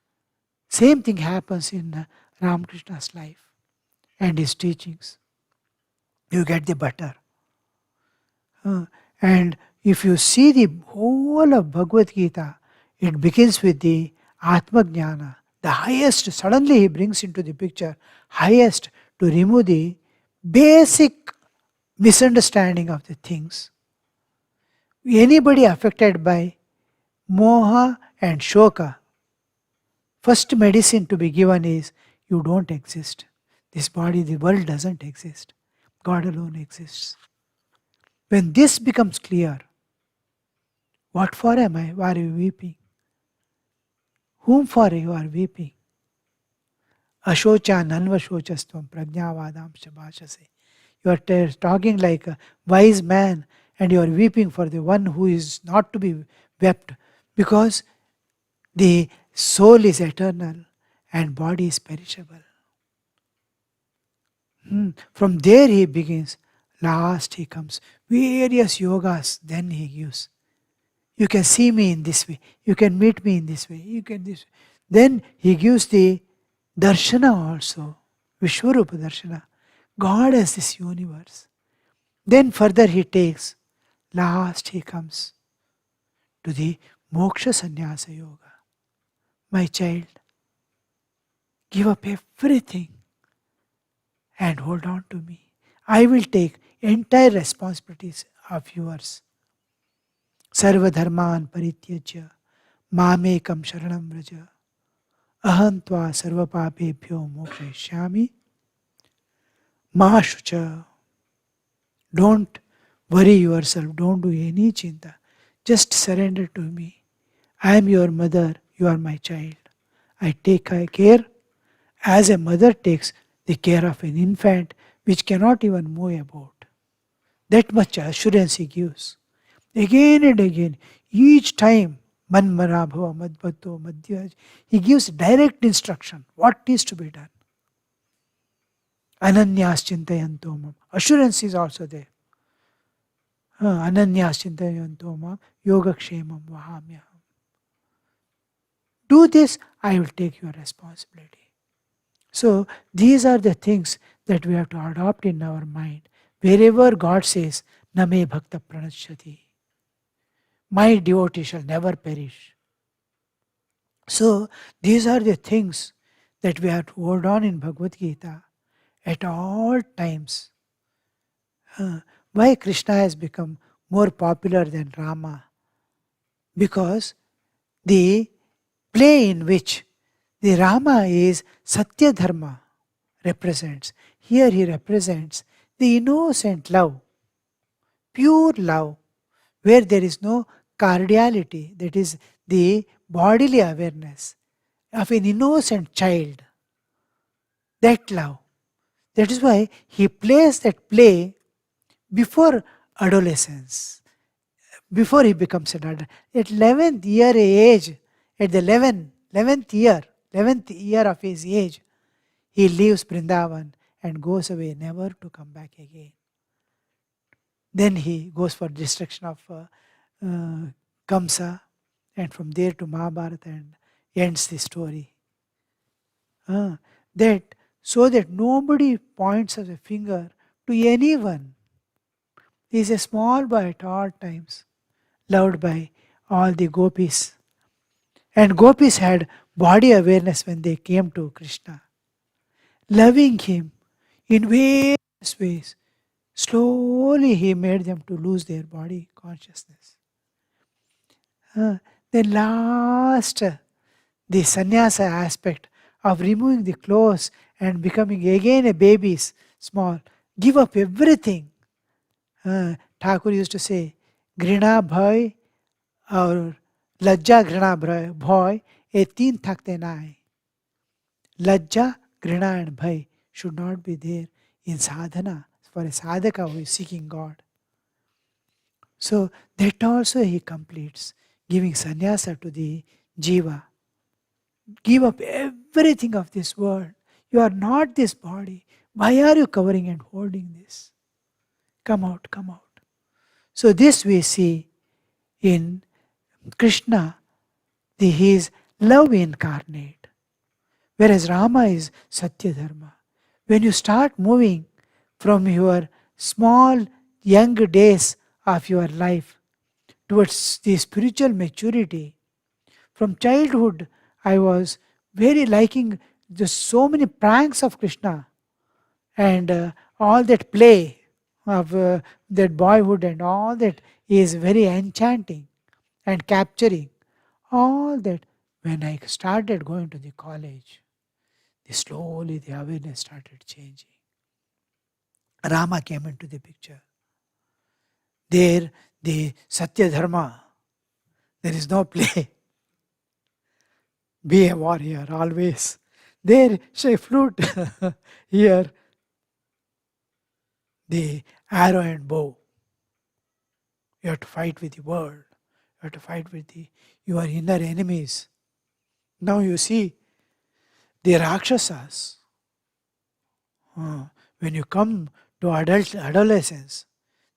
Same thing happens in Ramakrishna's life and his teachings. You get the butter. And if you see the whole of Bhagavad Gita, it begins with the Atma Jnana, the highest. Suddenly he brings into the picture highest to remove the basic misunderstanding of the things. Anybody affected by moha and shoka, first medicine to be given is you don't exist. This body, the world doesn't exist. God alone exists. When this becomes clear, what for am I? Why are you weeping? Whom for you are weeping? Ashocha nanvashochastvam prajnavadam shabhashase. You are talking like a wise man and you are weeping for the one who is not to be wept, because the soul is eternal and body is perishable. From there he begins. Last he comes. Various yogas, then he gives. You can see me in this way. You can meet me in this way. You can this. Then he gives the darshana also. Vishwarupa darshana. God as this universe. Then further he takes. Last he comes to the moksha sannyasa yoga. My child, give up everything and hold on to me. I will take entire responsibilities of yours. Sarva dharman parityajya mamekam sharanam vraja aham tva sarva papebhyo mokshayishyami ma shucha. Don't worry yourself, don't do any chinta. Just surrender to me. I am your mother, you are my child. I take care as a mother takes the care of an infant which cannot even move about. That much assurance he gives. Again and again, each time, Manmana Bhava Madbhato Madhya, he gives direct instruction what is to be done. Ananyas Chintayanto Mam. Assurance is also there. Ananyas Chintayanto Mam Yogakshemam Vahamyaham. Do this, I will take your responsibility. So these are the things that we have to adopt in our mind. Wherever God says, Name Bhakta Pranashati, my devotee shall never perish. So these are the things that we have to hold on in Bhagavad Gita at all times. Why Krishna has become more popular than Rama? Because the play in which the Rama is Satya Dharma represents. Here he represents the innocent love, pure love, where there is no cardiality, that is the bodily awareness of an innocent child. That love. That is why he plays that play before adolescence, before he becomes an adult. At 11th year age, at the 11th year of his age, he leaves Vrindavan and goes away, never to come back again. Then he goes for destruction of Kamsa, and from there to Mahabharata and ends the story. That so that nobody points a finger to anyone. He is a small boy at all times, loved by all the gopis. And gopis had body awareness when they came to Krishna, loving him in various ways. Slowly he made them to lose their body consciousness. Then last, the sannyasa aspect of removing the clothes and becoming again a baby is small. Give up everything. Thakur used to say, Grina bhai or lajja grina bhai, a teen thakte naai. Lajja, grina and bhai should not be there in sadhana for a sadhaka who is seeking God. So that also he completes, giving sannyasa to the jiva. Give up everything of this world. You are not this body. Why are you covering and holding this? Come out, come out. So this we see in Krishna, he is love incarnate, whereas Rama is Satya Dharma. When you start moving from your small young days of your life towards the spiritual maturity, from childhood I was very liking so many pranks of Krishna and all that play of that boyhood and all that is very enchanting and capturing. All that, when I started going to the college, slowly the awareness started changing. Rama came into the picture. There, the Satya Dharma, there is no play. Be a warrior always. There, say flute. Here, the arrow and bow. You have to fight with the world. You have to fight with your inner enemies. Now you see, The Rakshasas, when you come to adolescence,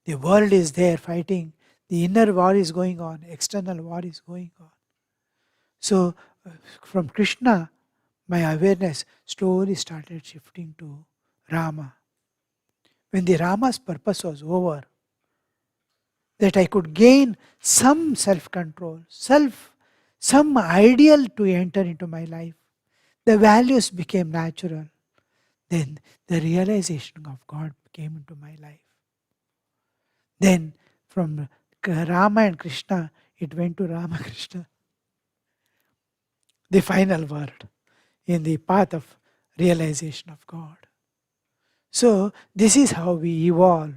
the world is there fighting. The inner war is going on, external war is going on. So, from Krishna, my awareness slowly started shifting to Rama. When the Rama's purpose was over, that I could gain some self control, some ideal to enter into my life. The values became natural. Then the realization of God came into my life. Then from Rama and Krishna, it went to Rama Krishna, the final word in the path of realization of God. So, this is how we evolve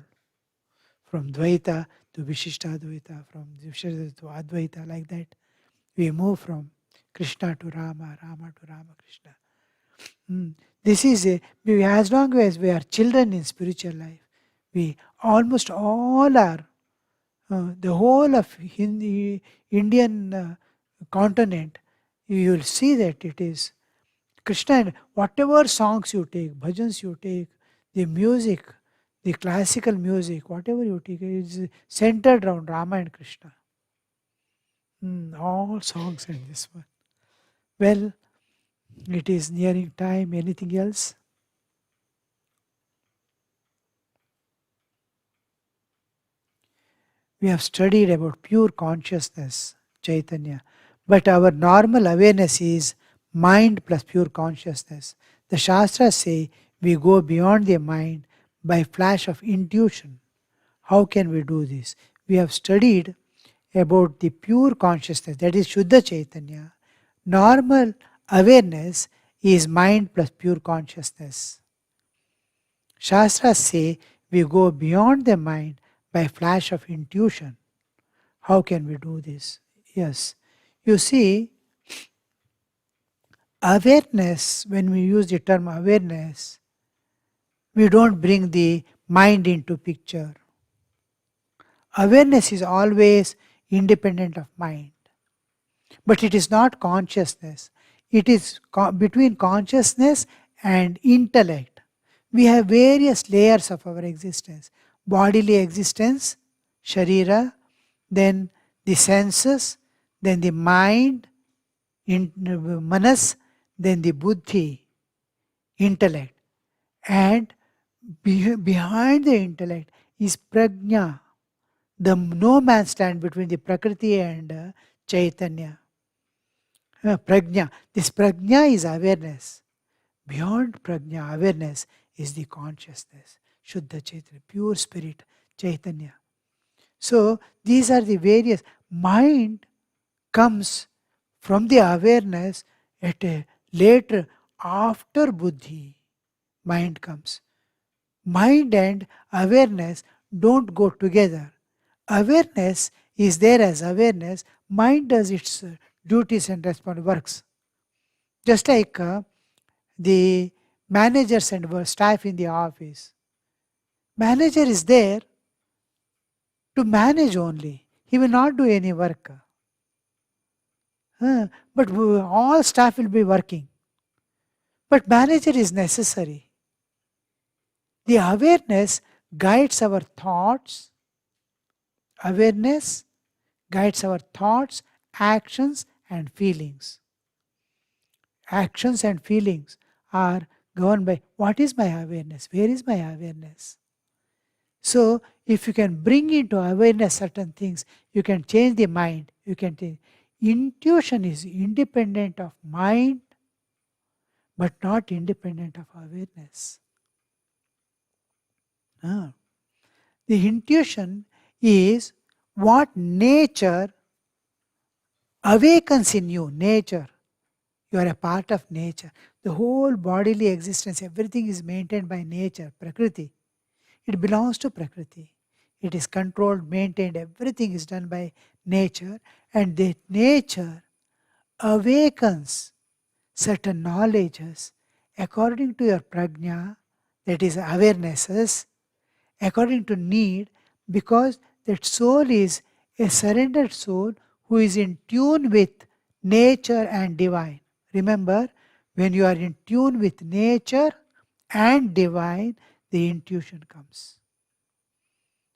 from Dvaita to Vishishtadvaita, from Vishishtadvaita to Advaita, like that. We move from Krishna to Rama, Rama to Ramakrishna. This is as long as we are children in spiritual life, we almost all are, the whole of Indian continent, you will see that it is Krishna, and whatever songs you take, bhajans you take, the music, the classical music, whatever you take, is centered around Rama and Krishna. All songs in this one. Well, it is nearing time. Anything else? We have studied about pure consciousness, Chaitanya, but our normal awareness is mind plus pure consciousness. The Shastras say we go beyond the mind by flash of intuition. How can we do this? We have studied about the pure consciousness, that is Shuddha Chaitanya. Normal awareness is mind plus pure consciousness. Shastras say we go beyond the mind by flash of intuition. How can we do this? Yes. You see, awareness, when we use the term awareness, we don't bring the mind into picture. Awareness is always independent of mind. But it is not consciousness. It is between consciousness and intellect. We have various layers of our existence. Bodily existence, sharira, then the senses, then the mind, manas, then the buddhi, intellect. And behind the intellect is prajna, the no man's land between the prakriti and chaitanya. Prajna. This prajna is awareness. Beyond prajna, awareness is the consciousness. Shuddha Chaitanya, pure spirit, Chaitanya. So these are the various. Mind comes from the awareness at a later, after buddhi. Mind comes. Mind and awareness don't go together. Awareness is there as awareness. Mind does its duties and works. Just like the managers and staff in the office. Manager is there to manage only. He will not do any work. But all staff will be working. But manager is necessary. The awareness guides our thoughts. Awareness guides our thoughts, actions, and feelings. Actions and feelings are governed by what is my awareness? Where is my awareness? So, if you can bring into awareness certain things, you can change the mind. You can change. Intuition is independent of mind, but not independent of awareness. The intuition is what nature awakens in you. Nature. You are a part of nature. The whole bodily existence, everything is maintained by nature, Prakriti. It belongs to Prakriti. It is controlled, maintained, everything is done by nature, and the nature awakens certain knowledges according to your prajna, that is awarenesses, according to need, because that soul is a surrendered soul who is in tune with nature and divine. Remember, When you are in tune with nature and divine, the intuition comes.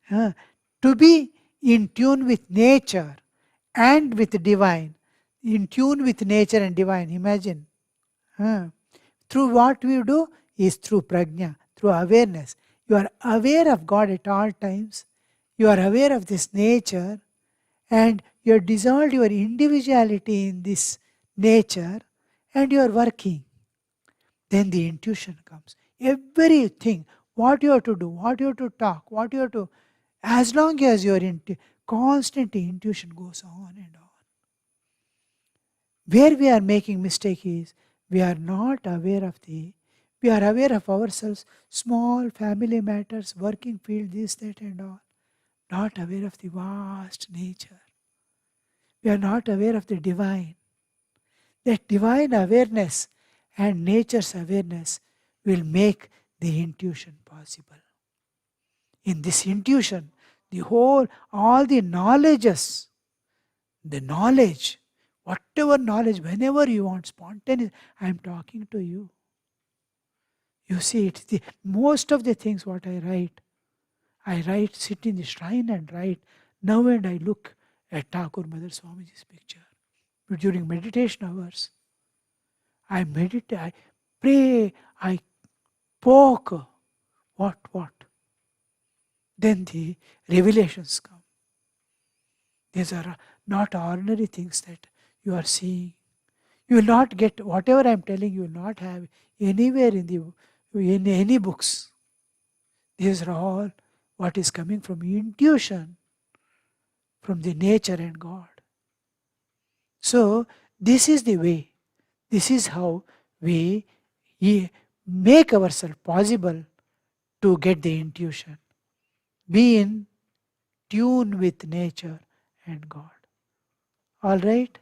To be in tune with nature and with divine, in tune with nature and divine, imagine. Through what we do is through prajna, through awareness. You are aware of God at all times. You are aware of this nature, and you have dissolved your individuality in this nature, and you are working. Then the intuition comes. Everything, what you have to do, what you have to talk, what you have to, as long as you are in constant intuition goes on and on. Where we are making mistake is we are not aware of we are aware of ourselves, small family matters, working field, this, that and all. Not aware of the vast nature. We are not aware of the divine. That divine awareness and nature's awareness will make the intuition possible. In this intuition, all the knowledges, the knowledge, whatever knowledge, whenever you want, spontaneous, I am talking to you. You see, it's most of the things what I write, sit in the shrine and write. Now and I look at Thakur Mother Swamiji's picture. But during meditation hours, I meditate, I pray, I poke. What? Then the revelations come. These are not ordinary things that you are seeing. You will not get whatever I am telling you will not have anywhere in any books. These are all what is coming from intuition, from the nature and God. So this is the way. This is how we make ourselves possible to get the intuition. Be in tune with nature and God. All right?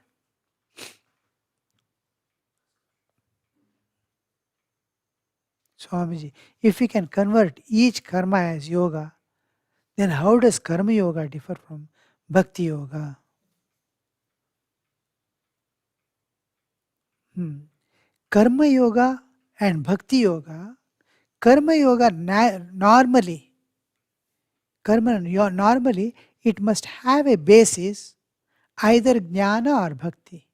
Swamiji, if we can convert each karma as yoga, then how does karma yoga differ from bhakti yoga? Karma yoga and bhakti yoga, normally it must have a basis, either jnana or bhakti.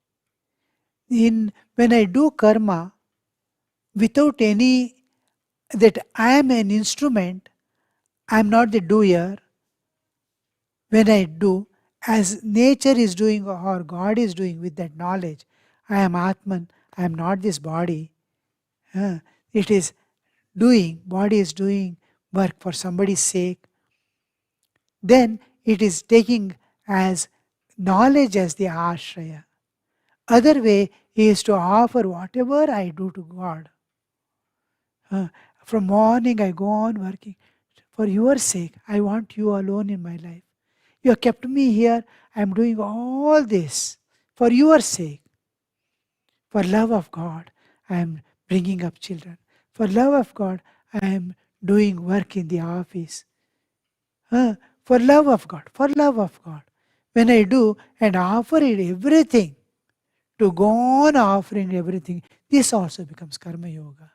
When I do karma without any, that I am an instrument, I am not the doer. When I do, as nature is doing or God is doing with that knowledge, I am Atman, I am not this body. It is body is doing work for somebody's sake. Then it is taking as knowledge as the ashraya. Other way is to offer whatever I do to God. From morning I go on working. For your sake, I want you alone in my life. You have kept me here. I am doing all this for your sake. For love of God, I am bringing up children. For love of God, I am doing work in the office. For love of God. When I do and offer it everything, to go on offering everything, this also becomes karma yoga.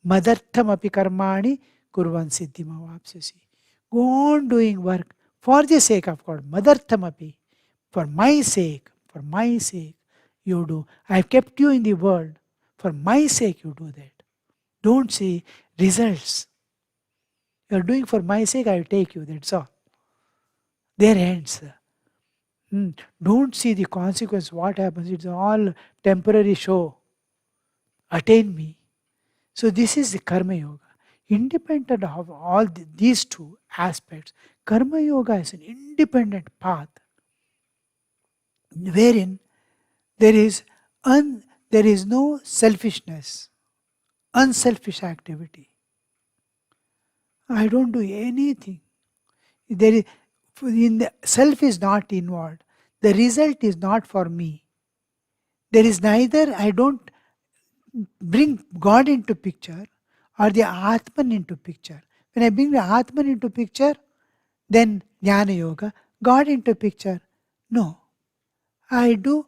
Madartham api karmani kurvan siddhim avapsyasi. Go on doing work for the sake of God. Madartham api. For my sake, you do. I have kept you in the world. For my sake, you do that. Don't see results. You are doing for my sake, I will take you. That's all. There ends. Don't see the consequence, what happens. It's all temporary show. Attain me. So this is the karma yoga. Independent of all these two aspects, karma yoga is an independent path wherein there is no selfishness, unselfish activity. I don't do anything. Self is not involved. The result is not for me. There is neither, I don't bring God into picture or the Atman into picture. When I bring the Atman into picture, then Jnana Yoga, God into picture. No. I do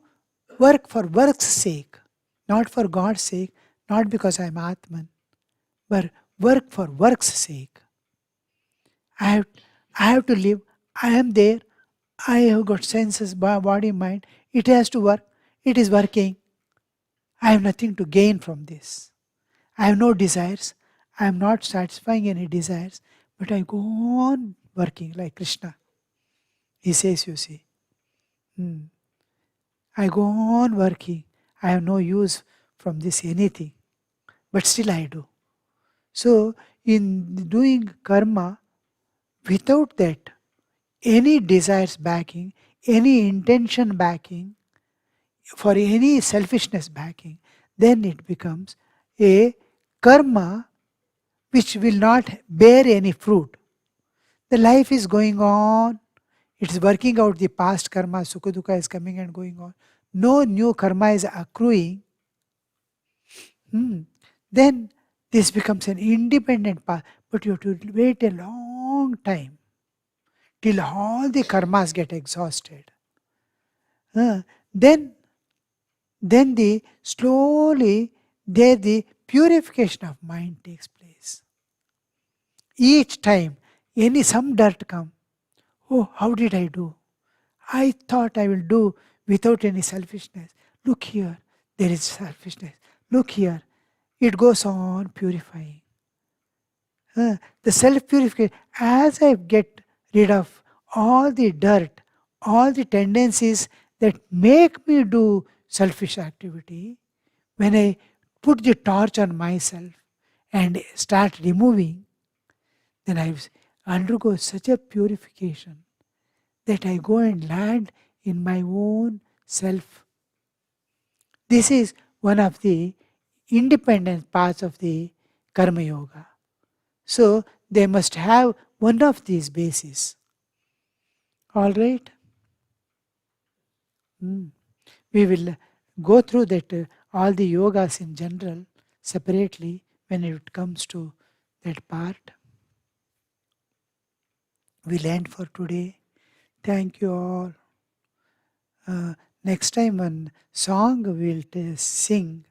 work for work's sake, not for God's sake, not because I am Atman, but work for work's sake. I have to live. I am there. I have got senses, body, mind. It has to work. It is working. I have nothing to gain from this. I have no desires. I am not satisfying any desires, but I go on working like Krishna. He says, you see, I go on working. I have no use from this anything, but still I do. So, in doing karma, without that, any desires backing, any intention backing, for any selfishness backing, then it becomes a karma which will not bear any fruit. The life is going on, it is working out the past karma, sukha dukha is coming and going on. No new karma is accruing. Then this becomes an independent path, but you have to wait a long time till all the karmas get exhausted. Then the slowly there the purification of mind takes place. Each time some dirt come, oh, how did I do? I thought I will do without any selfishness. Look here, there is selfishness. Look here, it goes on purifying. The self purification, as I get rid of all the dirt, all the tendencies that make me do selfish activity, when I put the torch on myself and start removing, then I undergo such a purification that I go and land in my own self. This is one of the independent parts of the Karma Yoga. So they must have one of these bases. All right? We will go through that all the yogas in general separately when it comes to that part. We'll end for today. Thank you all. Next time one song we'll sing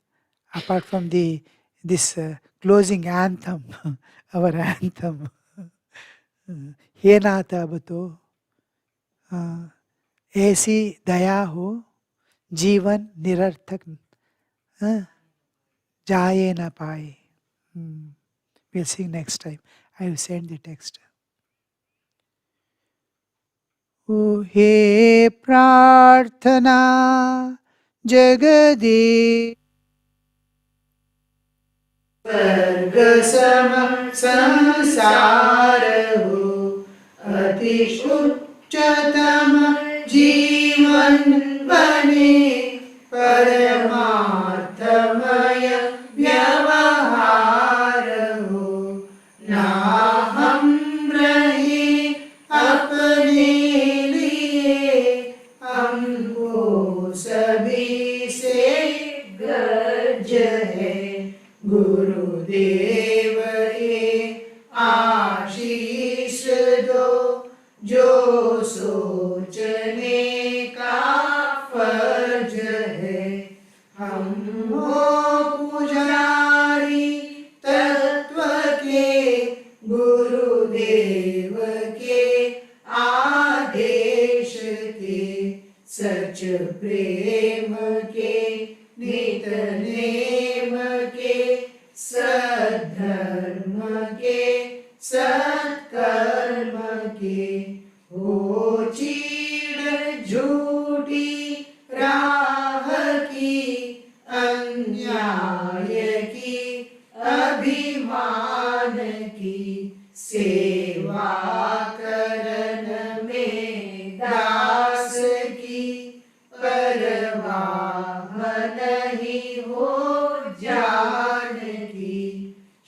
apart from this closing anthem, our anthem. हे नाथ अब तो ऐसी दया हो जीवन निरर्थक जाए न पाए. We'll sing next time. I will send the text. O हे प्रार्थना जगदे स्वर्ग सम संसार हो अति उच्चतम जीवन बने परमार्थमय व्यवहार हो ना हम रहे अपने लिए हमको सभी से गर्ज है गुरुदेव ये आशीष दो जो सोचने का फर्ज है हम हो पुजारी तत्व के गुरुदेव के आदेश के सच प्रेम के नित नेम के सद्धर्म के सत्कर्म के हो चीड़ झूठी राह की अन्याय की अभिमान की सेवा करन में दास की परवाह नहीं हो जान की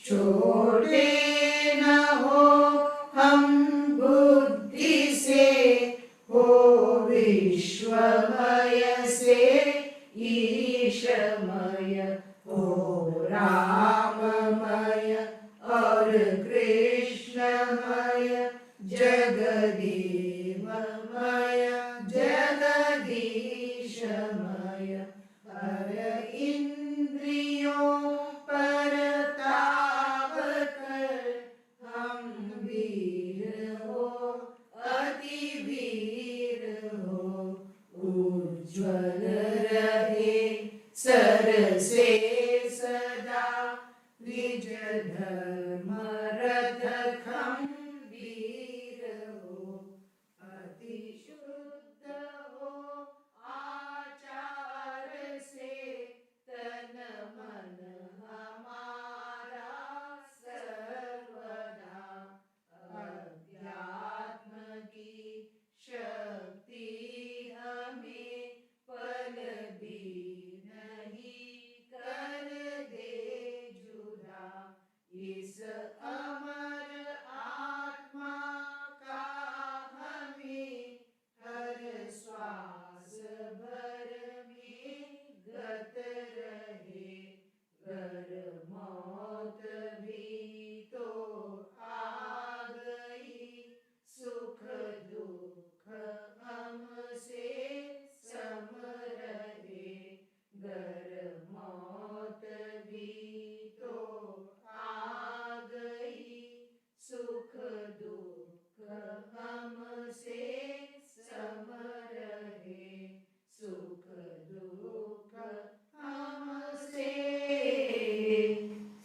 छोटे न हो हम बुद्धि से हो विश्वमय से ईशमय हो राममय और कृष्णमय जगदेवमय जगदीशमय हर इंद्रियों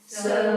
सम